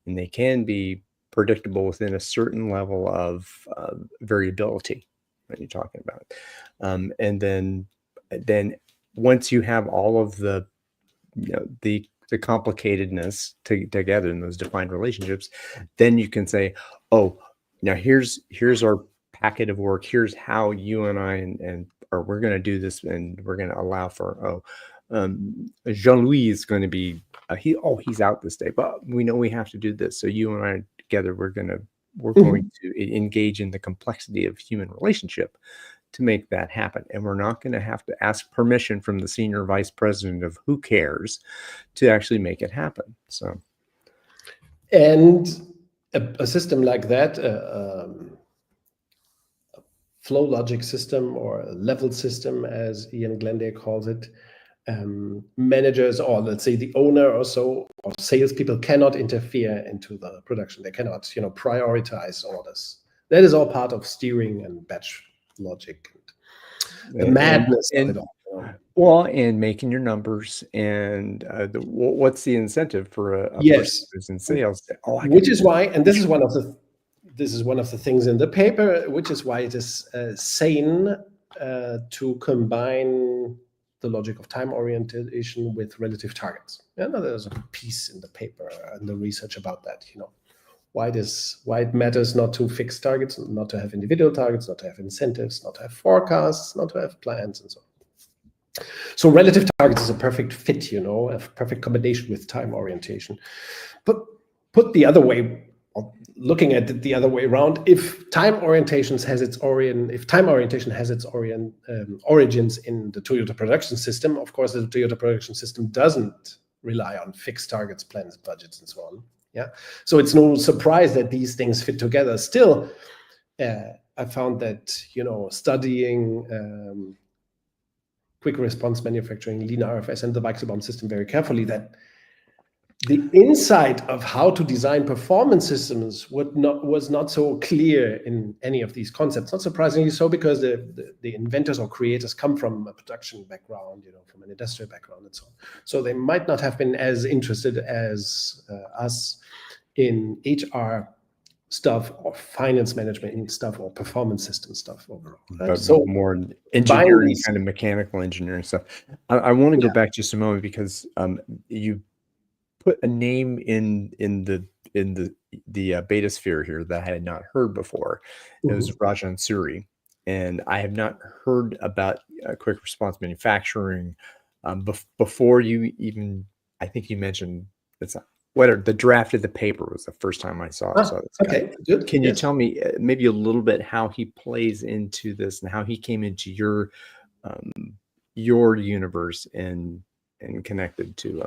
and they can be predictable within a certain level of variability that you're talking about. And then once you have all of the complicatedness together in those defined relationships, then you can say, oh, now here's our packet of work. Here's how you and I we're going to do this, and we're going to allow for Jean-Louis is going to be he's out this day, but we know we have to do this. So you and I together, we're going to engage in the complexity of human relationship to make that happen. And we're not going to have to ask permission from the senior vice president of who cares to actually make it happen. So, and a system like that, a flow logic system or a level system, as Ian Glenday calls it, managers, or let's say the owner or salespeople, cannot interfere into the production. They cannot, prioritize orders. That is all part of steering and batch logic and the madness of it all. Well, and making your numbers, and what's the incentive for a person who's in sales? Which is why, and this is one of the things in the paper, which is why it is sane to combine the logic of time orientation with relative targets. There's a piece in the paper and the research about that. Why it matters not to fix targets, not to have individual targets, not to have incentives, not to have forecasts, not to have plans, and so on. So relative targets is a perfect fit, a perfect combination with time orientation. But put the other way, looking at it the other way around, if time orientation has its origins in the Toyota production system, of course, the Toyota production system doesn't rely on fixed targets, plans, budgets, and so on. Yeah, so it's no surprise that these things fit together. Still, I found that studying quick response manufacturing, lean RFS, and the Weichselbaum system very carefully, that the insight of how to design performance systems was not so clear in any of these concepts. Not surprisingly so, because the inventors or creators come from a production background, from an industrial background and so on. So they might not have been as interested as us in HR stuff or finance management stuff or performance system stuff overall. Right? But so more engineering, kind of mechanical engineering stuff. I want to go back just a moment, because you put a name in the beta sphere here that I had not heard before. It was Rijon Suri, and I have not heard about quick response manufacturing before you even. I think you mentioned whatever, the draft of the paper was the first time I saw this guy. Okay, good. Can you tell me maybe a little bit how he plays into this and how he came into your universe and connected to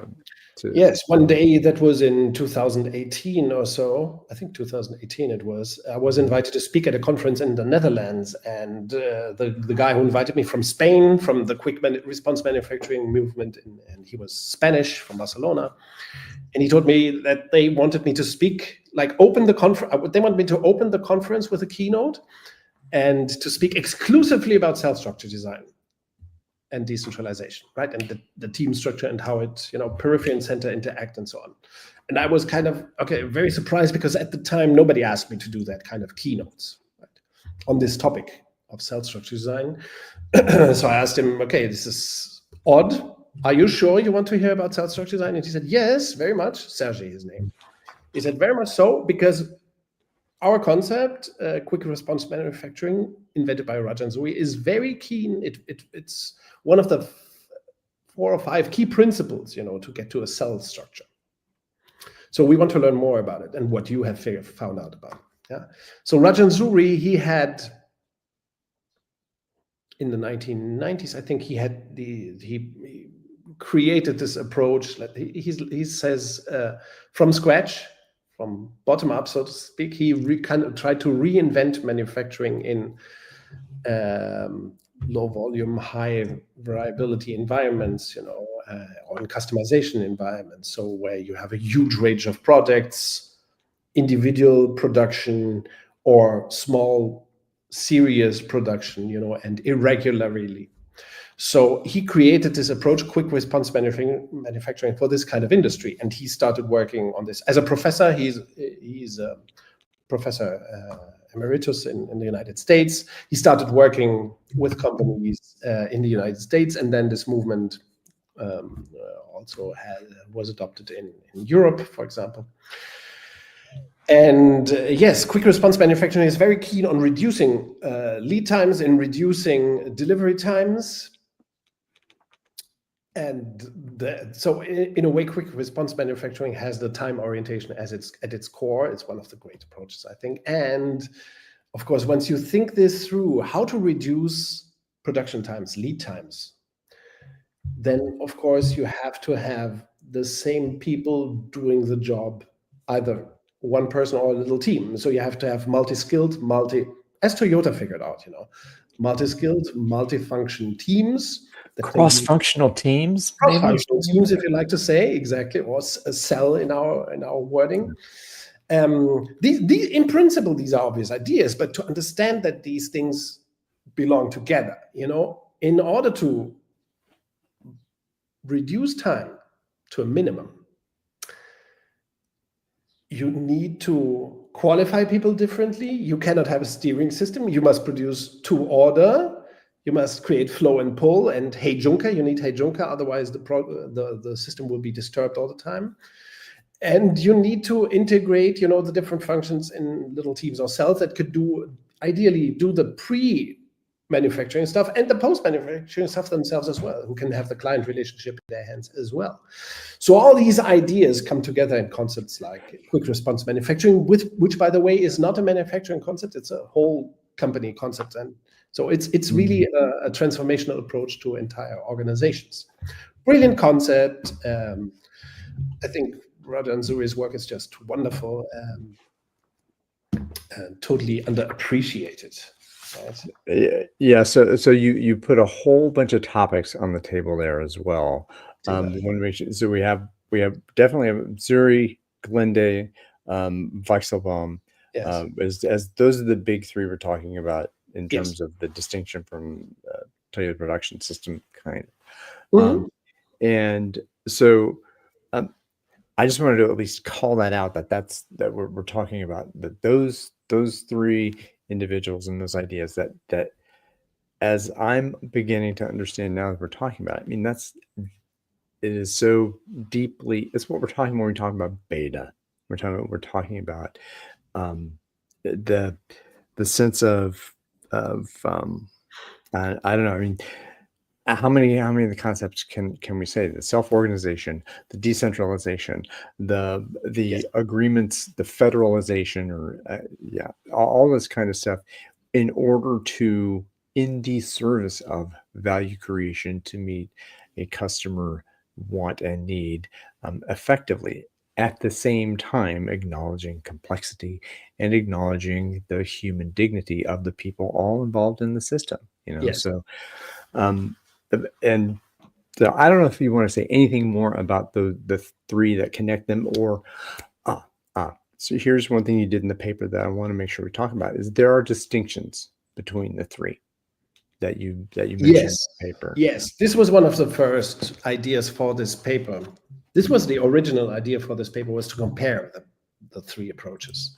Yes, one day, that was in 2018 or so, I think 2018 it was, I was invited to speak at a conference in the Netherlands, and the guy who invited me from Spain, from the quick response manufacturing movement, and he was Spanish, from Barcelona, and he told me that they wanted me to speak, like open the conference, they want me to open the conference with a keynote and to speak exclusively about cell structure design and decentralization, right? And the team structure and how it, periphery and center interact and so on. And I was kind of, very surprised, because at the time, nobody asked me to do that kind of keynotes, right, on this topic of cell structure design. So I asked him, okay, this is odd. Are you sure you want to hear about cell structure design? And he said, yes, very much. Sergey, his name. He said, very much so, because our concept, quick response manufacturing, invented by Rijon, is very keen. It's one of the 4 or 5 key principles, to get to a cell structure. So we want to learn more about it and what you have found out about it. Yeah. So Rijon, he had, in the 1990s, I think he created this approach. He says from scratch, from bottom up, so to speak, he kind of tried to reinvent manufacturing in low volume, high variability environments, or in customization environments. So where you have a huge range of products, individual production, or small serious production, and irregularly. So he created this approach, quick response manufacturing, for this kind of industry, and he started working on this as a professor. He's a professor emeritus in the United States. He started working with companies in the United States, and then this movement also was adopted in Europe, for example. And yes, quick response manufacturing is very keen on reducing lead times and reducing delivery times. And so in a way, quick response manufacturing has the time orientation at its core. It's one of the great approaches, I think. And of course, once you think this through, how to reduce production times, lead times, then of course you have to have the same people doing the job, either one person or a little team. So you have to have multi-skilled, as Toyota figured out, multi-skilled, multi-function teams. Cross-functional teams, cross-functional teams, if you like to say, exactly, or a cell in our wording. In principle, these are obvious ideas, but to understand that these things belong together, in order to reduce time to a minimum, you need to qualify people differently. You cannot have a steering system. You must produce to order. You must create flow and pull and Heijunka. You need Heijunka, otherwise the system will be disturbed all the time. And you need to integrate, the different functions in little teams or cells that could ideally do the pre-manufacturing stuff and the post-manufacturing stuff themselves as well, who can have the client relationship in their hands as well. So all these ideas come together in concepts like quick response manufacturing, which by the way is not a manufacturing concept, it's a whole company concept. And so it's really a transformational approach to entire organizations. Brilliant concept. I think Rijon work is just wonderful and totally underappreciated. Right? Yeah. So you put a whole bunch of topics on the table there as well. So we have definitely Zuri, Glende, Weichselbaum. Yes. As those are the big 3 we're talking about in terms of the distinction from Toyota production system kind. And so I just wanted to at least call that out, that we're talking about, that those 3 individuals and those ideas that as I'm beginning to understand now that we're talking about it, I mean, it is so deeply, it's what we're talking when we talk about beta. We're talking about the sense of I don't know. I mean, how many of the concepts can we say? The self-organization, the decentralization, the Yes. agreements, the federalization, or all this kind of stuff, in order to, in the service of value creation, to meet a customer want and need effectively, at the same time acknowledging complexity and acknowledging the human dignity of the people all involved in the system. Yes. So and so I don't know if you want to say anything more about the three that connect them, or so here's one thing you did in the paper that I want to make sure we talk about, is there are distinctions between the three that you mentioned in Yes. the paper. Yes. This was one of the first ideas for this paper. This was the original idea for this paper, was to compare the three approaches.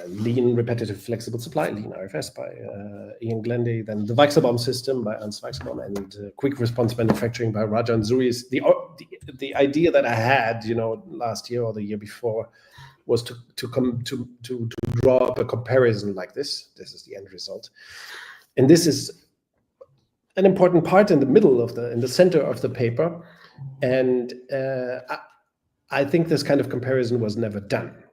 Lean, repetitive, flexible supply, Lean RFS by Ian Glenday, then the Weichselbaum system by Ernst Weichselbaum, and quick response manufacturing by Rijon. The idea that I had, last year or the year before, was to draw up a comparison like this. This is the end result, and this is an important part in the middle of in the center of the paper, and I think this kind of comparison was never done.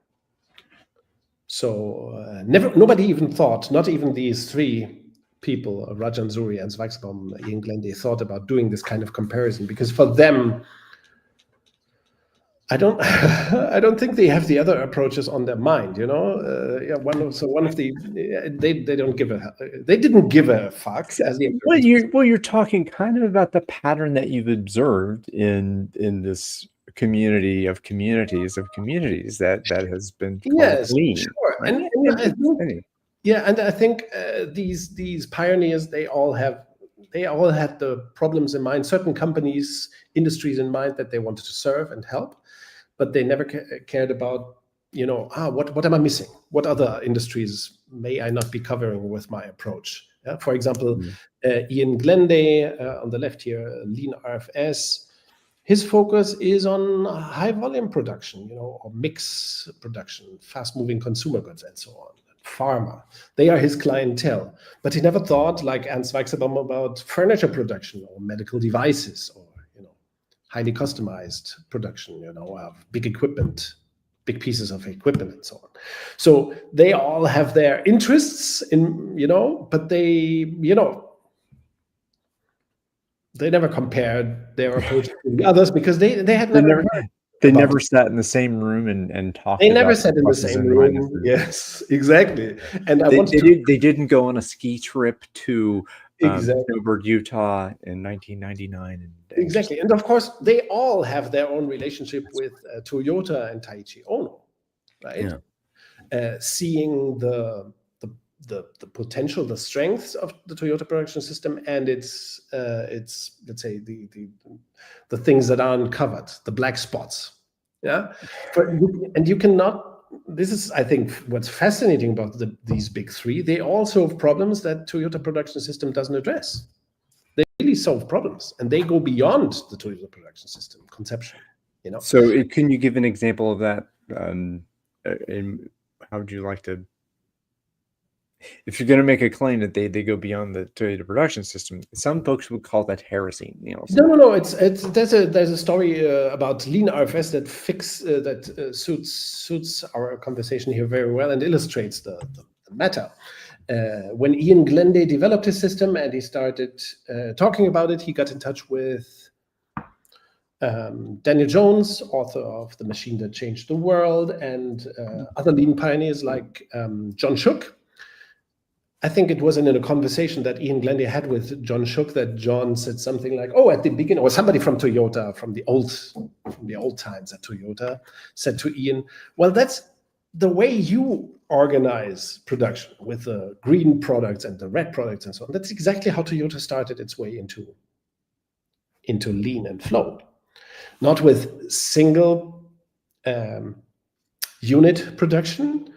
So nobody even thought, not even these three people, Rajan Zuri and Weichselbaum, Ian Glenday, thought about doing this kind of comparison, because for them, I don't think they have the other approaches on their mind. They don't give they didn't give a fuck. You're talking kind of about the pattern that you've observed in this community of communities that has been called lean. Sure. Right? And I think these pioneers, they all had the problems in mind, certain companies, industries in mind that they wanted to serve and help, but they never cared about, what am I missing? What other industries may I not be covering with my approach? Yeah? For example, Ian Glenday on the left here, Lean RFS. His focus is on high volume production, or mix production, fast moving consumer goods and so on. Pharma, they are his clientele. But he never thought, like Ernst Weichselbaum, about furniture production or medical devices or, highly customized production, of big equipment, big pieces of equipment and so on. So they all have their interests in, but they never compared their approach to the others, because they had never never sat in the same room and talked. They never sat in the same room. Yes, exactly. And they didn't go on a ski trip to Snowbird, Utah in 1999. Exactly. And of course, they all have their own relationship with Toyota and Taiichi Ohno, right? Yeah. Seeing the potential, the strengths of the Toyota production system, and its let's say the things that aren't covered, the black spots. Yeah, and you cannot. This is, I think, what's fascinating about these big three. They all solve problems that Toyota production system doesn't address. They really solve problems, and they go beyond the Toyota production system conception. So, can you give an example of that? How would you like to? If you're going to make a claim that they go beyond the Toyota production system, some folks would call that heresy. No. There's a story about Lean RFS that suits our conversation here very well and illustrates the matter. When Ian Glenday developed his system and he started talking about it, he got in touch with Daniel Jones, author of The Machine That Changed the World, and other lean pioneers like John Shook. I think it was in a conversation that Ian Glenday had with John Shook that John said something like, "Oh, at the beginning," or somebody from Toyota, from the old times at Toyota, said to Ian, "Well, that's the way you organize production with the green products and the red products and so on. That's exactly how Toyota started its way into lean and flow, not with single unit production,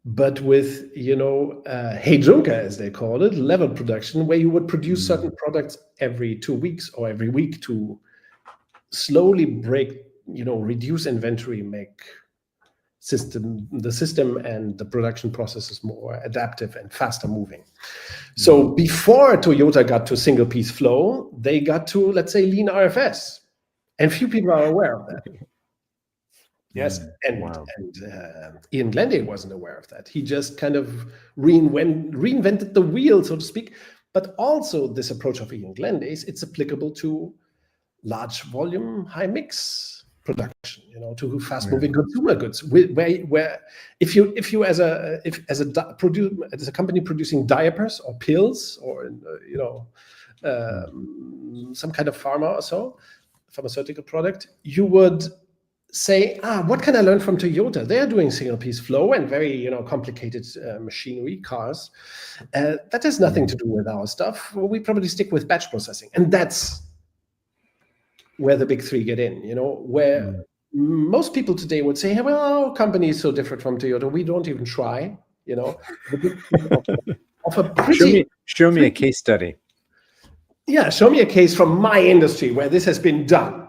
but with, Heijunka, as they call it, level production, where you would produce certain products every 2 weeks or every week to slowly break, reduce inventory, make the system and the production process is more adaptive and faster moving. So before Toyota got to single piece flow, they got to, let's say, lean RFS, and few people are aware of that. Yes, and Ian Glenday wasn't aware of that. He just kind of reinvented the wheel, so to speak. But also this approach of Ian Glanday's, it's applicable to large volume, high mix production, to fast moving consumer goods. Where if you as a company producing diapers or pills or some kind of pharma or so, pharmaceutical product, you would say, what can I learn from Toyota? They are doing single piece flow and very complicated machinery, cars. That has nothing to do with our stuff. We probably stick with batch processing, and that's where the big three get in. Where most people today would say, well, our company is so different from Toyota, we don't even try. Of a pretty show me a case study. Yeah, show me a case from my industry where this has been done.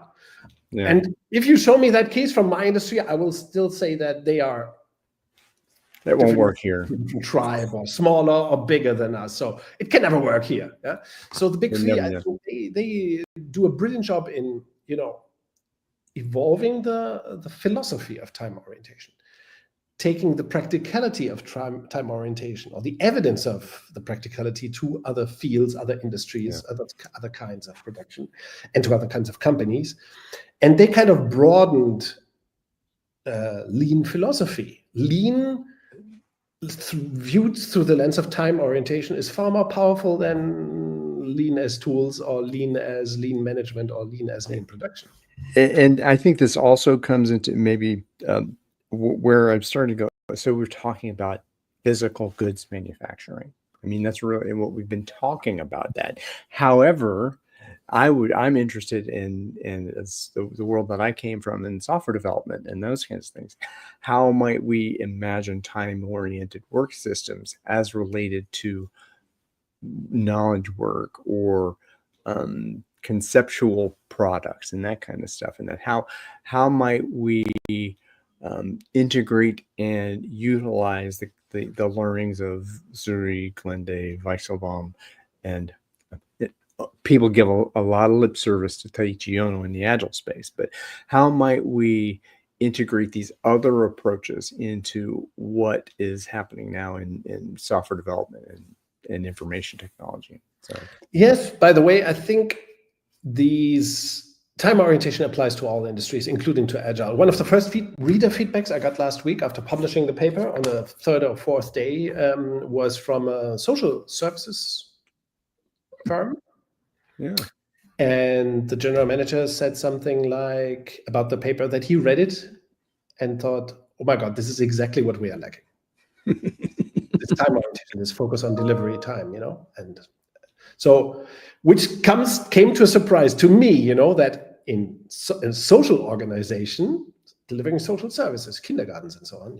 Yeah. And if you show me that case from my industry, I will still say that that won't work here. Tribe or smaller or bigger than us, so it can never work here. Yeah. So the big three, I think they do a brilliant job in evolving the philosophy of time orientation, taking the practicality of time orientation or the evidence of the practicality to other fields, other industries, other kinds of production, and to other kinds of companies. And they kind of broadened lean philosophy. Lean, viewed through the lens of time orientation, is far more powerful than lean as tools or lean as lean management or lean as lean production. And I think this also comes into maybe where I'm starting to go. So we're talking about physical goods manufacturing. I mean, that's really what we've been talking about that. However, I'm interested in the world that I came from in software development and those kinds of things. How might we imagine time-oriented work systems as related to knowledge work or conceptual products and that kind of stuff? And that how might we integrate and utilize the learnings of Zuri, Glenday, Weisselbaum, and people give a lot of lip service to Taiichi Ohno in the Agile space, but how might we integrate these other approaches into what is happening now in software development and information technology? So yes, by the way, I think these time orientation applies to all industries, including to Agile. One of the first reader feedbacks I got last week after publishing the paper on the third or fourth day was from a social services firm. Yeah. And the general manager said something like about the paper that he read it and thought, oh my God, this is exactly what we are lacking. This time orientation, this focus on delivery time, and so which came to a surprise to me, that in social organization, delivering social services, kindergartens and so on,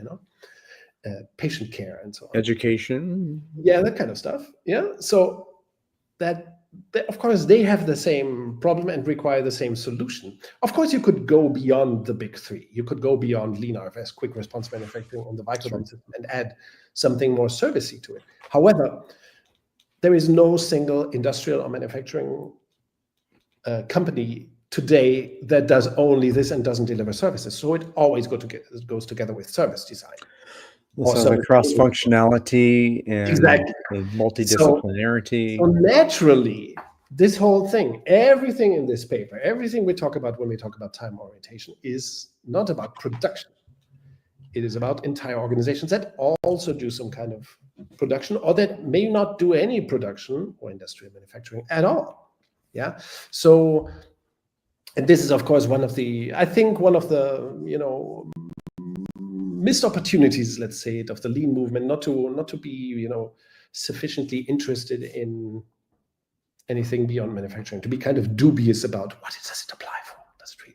patient care and so on. Education. Yeah, that kind of stuff. Yeah. So of course, they have the same problem and require the same solution. Of course, you could go beyond the big three. You could go beyond lean RFS, quick response manufacturing on the Weisselbaum system, and add something more servicey to it. However, there is no single industrial or manufacturing company today that does only this and doesn't deliver services. So it always goes together with service design. So the cross-functionality and, exactly. And multidisciplinarity. So naturally, this whole thing, everything in this paper, everything we talk about when we talk about time orientation is not about production. It is about entire organizations that also do some kind of production or that may not do any production or industrial manufacturing at all. Yeah. So, and this is, of course, one of the missed opportunities, let's say, of the lean movement, not to be, sufficiently interested in anything beyond manufacturing, to be kind of dubious about what does it apply for. That's true.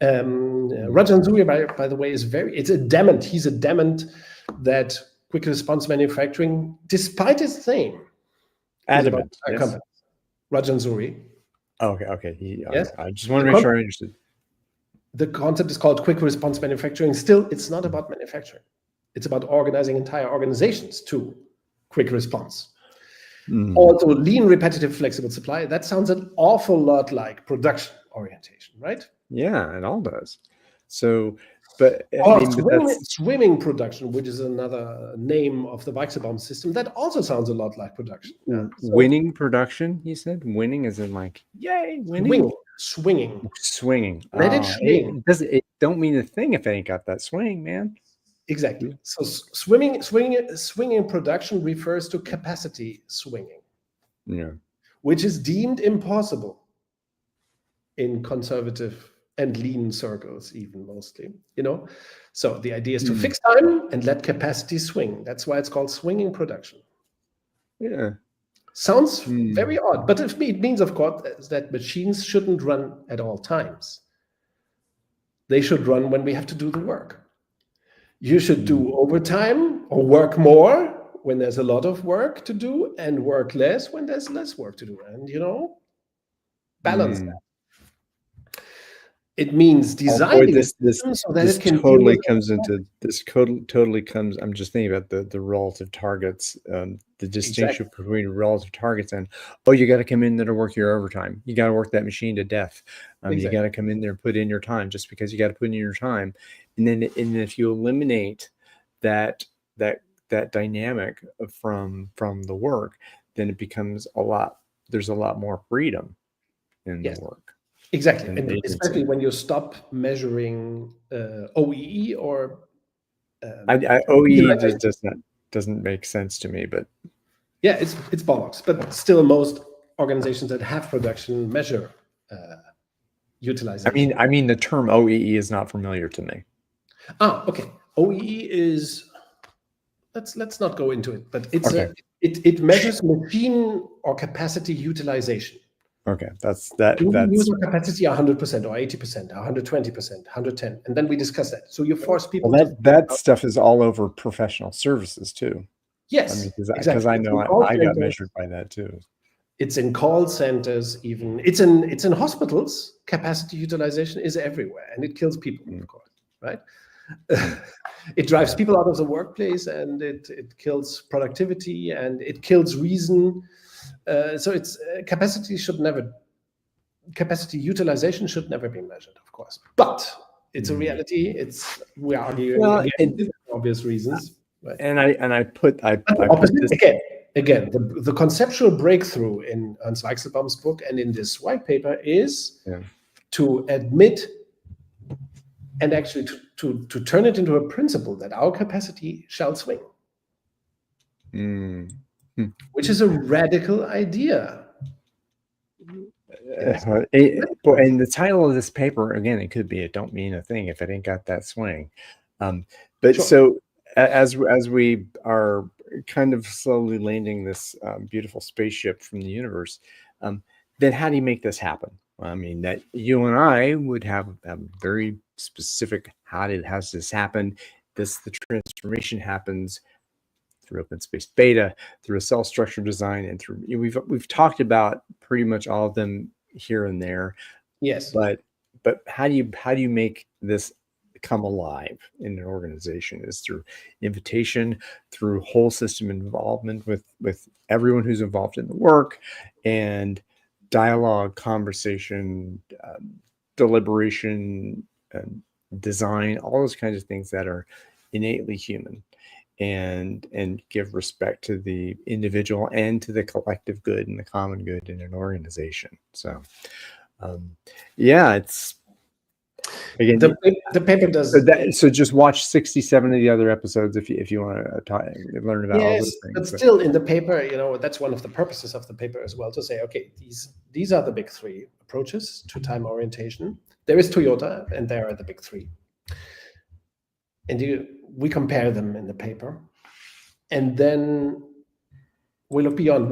Rijon Zuri, by the way, it's adamant. He's adamant that quick response manufacturing, despite its name, adamant. Yes. Rijon Zuri. Okay. Yes? I just want to make sure I understood. the concept is called quick response manufacturing. Still, it's not about manufacturing. It's about organizing entire organizations to quick response. Also, lean, repetitive, flexible supply. That sounds an awful lot like production orientation, right? Yeah, it all does. So, but I Or mean, but that's swimming production, which is another name of the Weichselbaum system. That also sounds a lot like production. Yeah? winning production. You said winning, as in like, yay, winning, swinging. swinging. Let it swing. It does. It don't mean a thing if it ain't got that swing, man. Exactly. So swinging production refers to capacity swinging, Yeah. which is deemed impossible in conservative and lean circles, even mostly, So the idea is to fix time and let capacity swing. That's why it's called swinging production. Yeah. Sounds very odd, but it means, of course, that machines shouldn't run at all times. They should run when we have to do the work. You should do overtime or work more when there's a lot of work to do, and work less when there's less work to do. And, balance that. It means designing this so that this it can totally comes into this totally comes. I'm just thinking about the relative targets, the distinction between relative targets and you got to come in there to work your overtime. You got to work that machine to death. You got to come in there and put in your time just because you got to put in your time. And then if you eliminate that dynamic from the work, then it becomes there's a lot more freedom in the work. Exactly, and especially when you stop measuring OEE or OEE doesn't make sense to me, but yeah, it's bollocks. But still, most organizations that have production measure utilization. I mean, the term OEE is not familiar to me. Okay. OEE is let's not go into it, but it's it measures machine or capacity utilization. Okay, that's user capacity 100% or 80%, 120%, 110, and then we discuss that. So you force people. Well, that stuff is all over professional services too. Yes, I mean, because exactly. I know I got measured by that too. It's in call centers, even it's in hospitals. Capacity utilization is everywhere, and it kills people, of course, right? It drives people out of the workplace, and it kills productivity, and it kills reason. So it's capacity utilization should never be measured, of course, but it's a reality. We're arguing again, for obvious reasons. Right? And I put this again the conceptual breakthrough in Ernst Weichselbaum's book and in this white paper is to admit and actually to turn it into a principle that our capacity shall swing. Which is a radical idea. And the title of this paper, again, it could be "It Don't Mean a Thing If It Ain't Got That Swing." But so as we are kind of slowly landing this beautiful spaceship from the universe, then how do you make this happen? I mean, that you and I would have a very specific how does this happen? The transformation happens through open space beta, through a cell structure design, and through we've talked about pretty much all of them here and there. Yes. But how do you make this come alive in an organization? Is through invitation, through whole system involvement with everyone who's involved in the work, and dialogue, conversation, deliberation, design, all those kinds of things that are innately human. And give respect to the individual and to the collective good and the common good in an organization. So, it's again the paper does. So just watch 67 of the other episodes if you want to learn about all those things. But still, in the paper, that's one of the purposes of the paper as well, to say, okay, these are the big three approaches to time orientation. There is Toyota, and there are the big three. And we compare them in the paper, and then we look beyond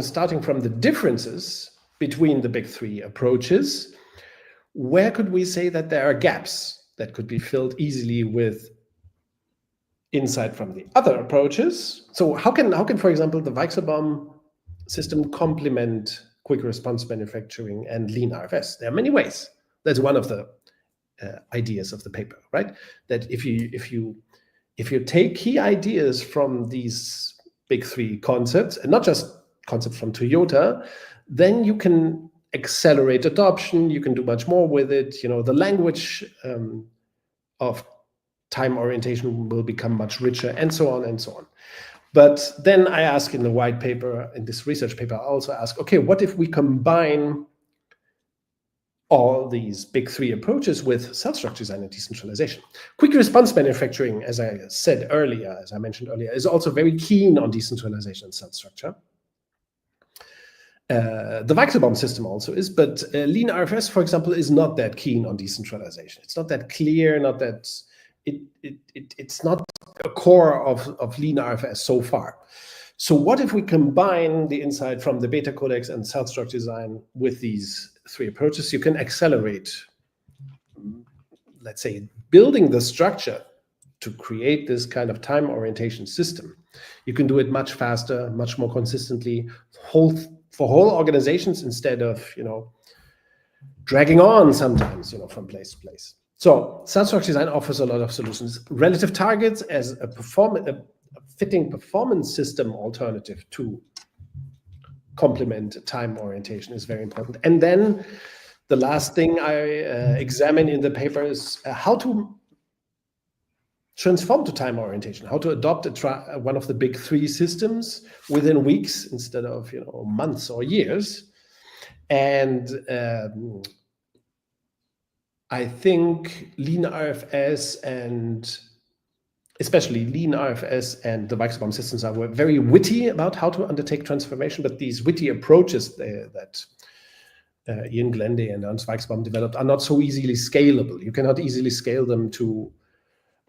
starting from the differences between the big three approaches. Where could we say that there are gaps that could be filled easily with insight from the other approaches? So how can, for example, the Weichselbaum system complement quick response manufacturing and lean RFS? There are many ways. That's one of the ideas of the paper, right? That if you take key ideas from these big three concepts, and not just concepts from Toyota, then you can accelerate adoption. You can do much more with it. The language of time orientation will become much richer, and so on and so on. But then I ask in the white paper, in this research paper, I also ask, okay, what if we combine all these big three approaches with cell structure design and decentralization? Quick response manufacturing, as I said earlier, as I mentioned earlier, is also very keen on decentralization and cell structure. The Weichselbaum system also is, but Lean RFS, for example, is not that keen on decentralization. It's not that clear, not that it's not a core of Lean RFS so far. So what if we combine the insight from the BetaCodex and cell structure design with these three approaches? You can accelerate, let's say, building the structure to create this kind of time orientation system. You can do it much faster, much more consistently, for whole organizations, instead of dragging on sometimes from place to place. So cell structure design offers a lot of solutions. Relative targets as a fitting performance system alternative to complement time orientation is very important. And then the last thing I examine in the paper is how to transform to time orientation, how to adopt one of the big three systems within weeks instead of months or years. And I think Lean RFS, and especially Lean RFS and the Weichselbaum systems, are very witty about how to undertake transformation, but these witty approaches that Ian Glenday and Ernst Weichselbaum developed are not so easily scalable. You cannot easily scale them to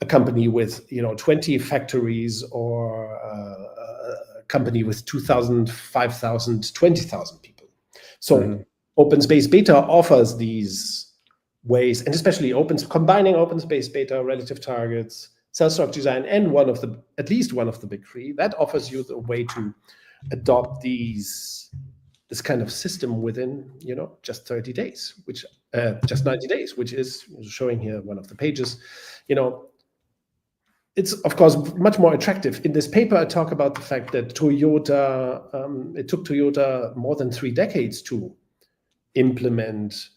a company with 20 factories, or a company with 2,000, 5,000, 20,000 people. So Open Space Beta offers these ways, and especially combining Open Space Beta, relative targets, cell structure design, and at least one of the big three, that offers you the way to adopt this kind of system within just 30 days, just 90 days, which is showing here one of the pages. It's of course much more attractive. In this paper, I talk about the fact that Toyota, it took Toyota more than 3 decades to implement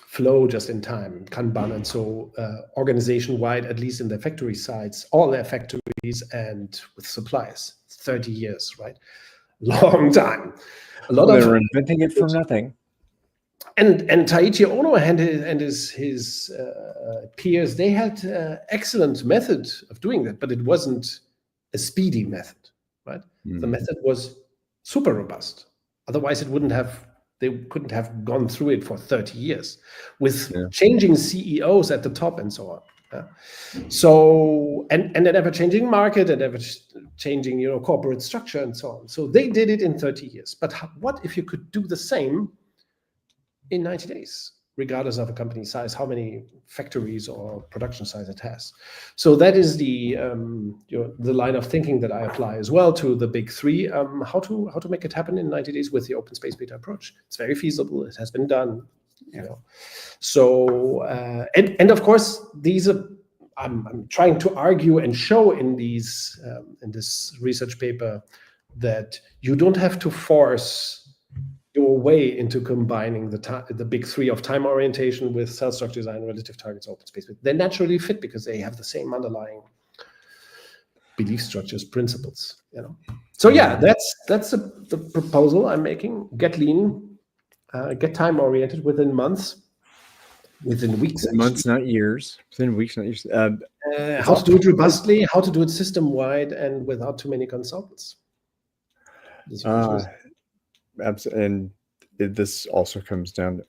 flow just in time, kanban, and so organization-wide, at least in their factory sites, all their factories, and with suppliers, 30 years, right? Long time. They were inventing it from nothing. And Taiichi Ohno and his peers, they had excellent method of doing that, but it wasn't a speedy method, right? The method was super robust. Otherwise, they couldn't have gone through it for 30 years with changing CEOs at the top and so on. So, and an ever-changing market, and ever-changing, corporate structure and so on. So they did it in 30 years. But what if you could do the same in 90 days, regardless of a company size, how many factories or production size it has? So that is the line of thinking that I apply as well to the big three. How to make it happen in 90 days with the Open Space Beta approach. It's very feasible. It has been done. So and of course these are. I'm trying to argue and show in this research paper that you don't have to force your way into combining the big three of time orientation with cell structure design, relative targets, open space. They naturally fit because they have the same underlying belief structures, principles. So that's the proposal I'm making. Get lean, get time oriented within months, within weeks. Months, not years. Within weeks, not years. How to do it robustly, how to do it system wide, and without too many consultants. And this also comes down to,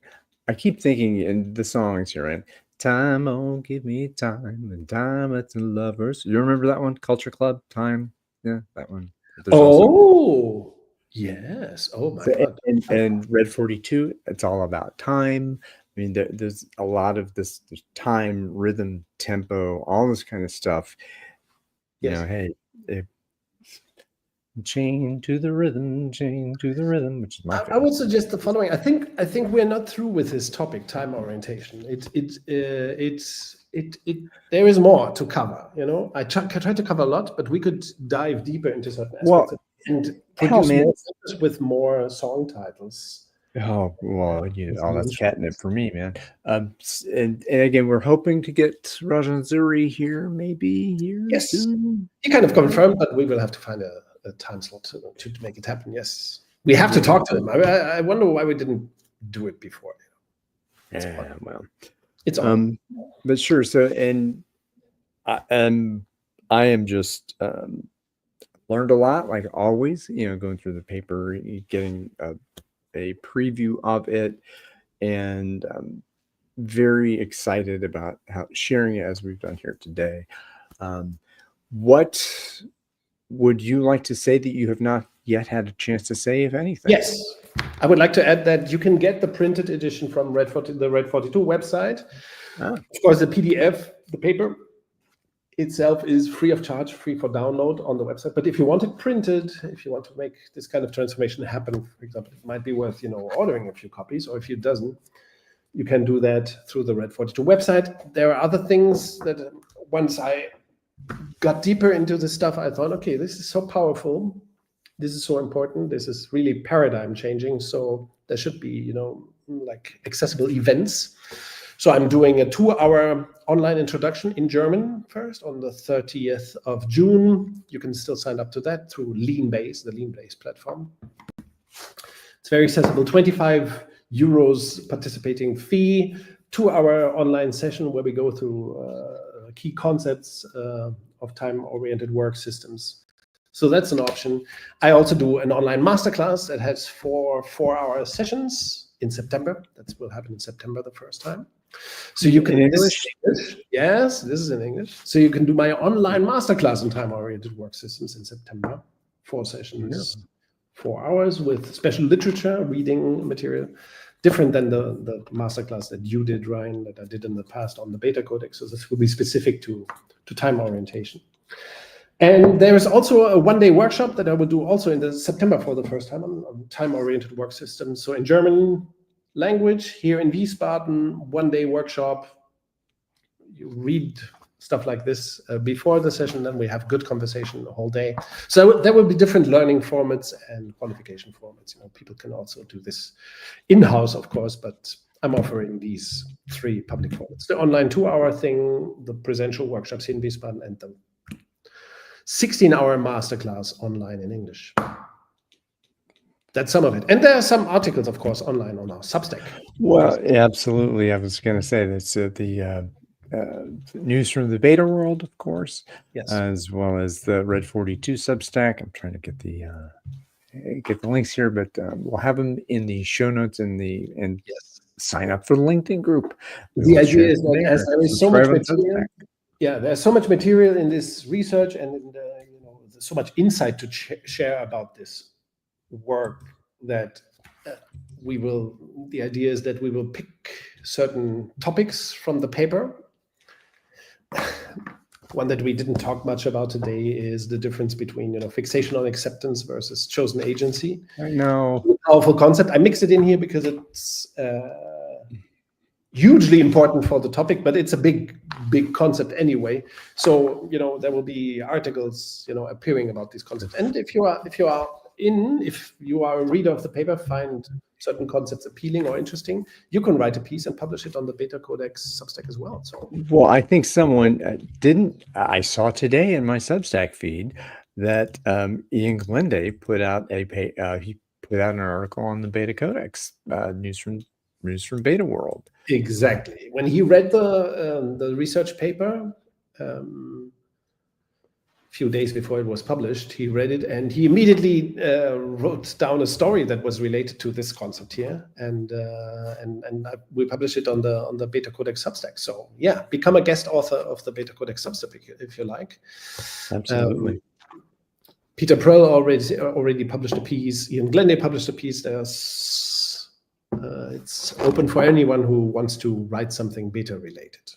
I keep thinking in the songs here, right? Time, oh, give me time, and time at the lovers. You remember that one? Culture Club, Time? Yeah, that one. Yes. Oh my God. And Red 42, it's all about time. I mean, there's a lot of this, there's time, rhythm, tempo, all this kind of stuff. Yes. Hey, chain to the rhythm, which is my favorite. I would suggest the following. I think we're not through with this topic, time orientation. There is more to cover. I try to cover a lot, but we could dive deeper into certain aspects and produce more sentences with more song titles. Oh, well, that's catnip for me, man. And again, we're hoping to get Rijon Zuri here, maybe here soon. He kind of confirmed, but we will have to find a time slot to make it happen. Yes, we have to talk to him. I wonder why we didn't do it before. Well, it's on. But sure. So, and I am just learned a lot, like always. Going through the paper, getting a preview of it, and very excited about sharing it as we've done here today. What would you like to say that you have not yet had a chance to say, if anything? Yes, I would like to add that you can get the printed edition from the Red 42 website. Of course, the PDF, the paper itself is free of charge, free for download on the website. But if you want it printed, if you want to make this kind of transformation happen, for example, it might be worth ordering a few copies. Or if it doesn't, you can do that through the Red 42 website. There are other things that once I got deeper into this stuff, I thought, okay, this is so powerful. This is so important. This is really paradigm changing. So there should be, like accessible events. So I'm doing a 2-hour online introduction in German first on the 30th of June. You can still sign up to that through Leanbase, the Leanbase platform. It's very accessible, 25 euros participating fee, 2-hour online session where we go through key concepts of time-oriented work systems. So that's an option. I also do an online masterclass that has 4 4-hour sessions in September. That will happen in September the first time. So you can, in English? Yes, this is in English. So you can do my online masterclass on time-oriented work systems in September. 4 sessions, 4 hours with special literature, reading material, different than the masterclass that you did, Ryan, that I did in the past on the BetaCodex. So this will be specific to time orientation. And there is also a 1-day workshop that I will do also in September for the first time on time-oriented work systems. So in German language here in Wiesbaden, 1-day workshop. You read stuff like this before the session, then we have good conversation the whole day. So there will be different learning formats and qualification formats. People can also do this in-house, of course, but I'm offering these 3 public formats: the online 2-hour thing, the presential workshops here in Wiesbaden, and the 16-hour masterclass online in English. That's some of it. And there are some articles, of course, online on our Substack. Well, absolutely. I was going to say that's the news from the beta world, of course, yes, as well as the Red 42 Substack. I'm trying to get the links here, but we'll have them in the show notes and sign up for the LinkedIn group. The idea is that as there is so much material, there's so much material in this research and there's so much insight to share about this work that the idea is that we will pick certain topics from the paper. One that we didn't talk much about today is the difference between fixation on acceptance versus chosen agency. I know. Powerful concept. I mixed it in here because it's hugely important for the topic, but it's a big concept anyway. So there will be articles appearing about these concepts. And if you are a reader of the paper, find certain concepts appealing or interesting, you can write a piece and publish it on the BetaCodex Substack as well. So, well, I think someone I saw today in my Substack feed that Ian Glende put out an article on the BetaCodex news from Beta World. Exactly. When he read the research paper, few days before it was published, he read it and he immediately wrote down a story that was related to this concept here, and we published it on the BetaCodex Substack. So become a guest author of the BetaCodex Substack if you like. Absolutely. Peter Prell already published a piece. Ian Glende published a piece. It's open for anyone who wants to write something beta related.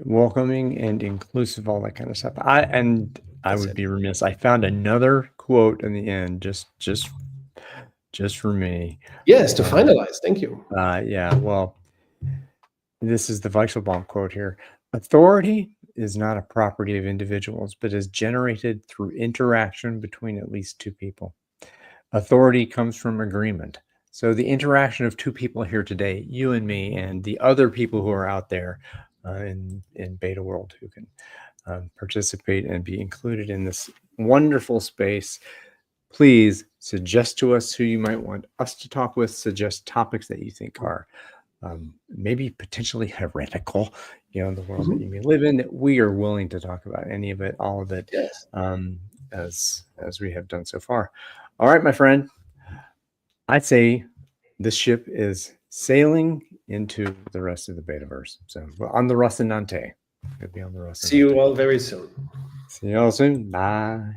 Welcoming and inclusive, all that kind of stuff. I would be remiss. I found another quote in the end, just for me. Yes, to finalize. Thank you. Yeah, well, this is the Weisselbaum quote here. Authority is not a property of individuals, but is generated through interaction between at least two people. Authority comes from agreement. So the interaction of two people here today, you and me, and the other people who are out there in beta world who can participate and be included in this wonderful space. Please suggest to us who you might want us to talk with, suggest topics that you think are maybe potentially heretical, in the world that you may live in, that we are willing to talk about any of it, all of it, Yes. as we have done so far. All right, my friend, I'd say this ship is sailing into the rest of the Betaverse. So we're on the Rocinante. Could be on the Rocinante. See you all very soon. See you all soon. Bye.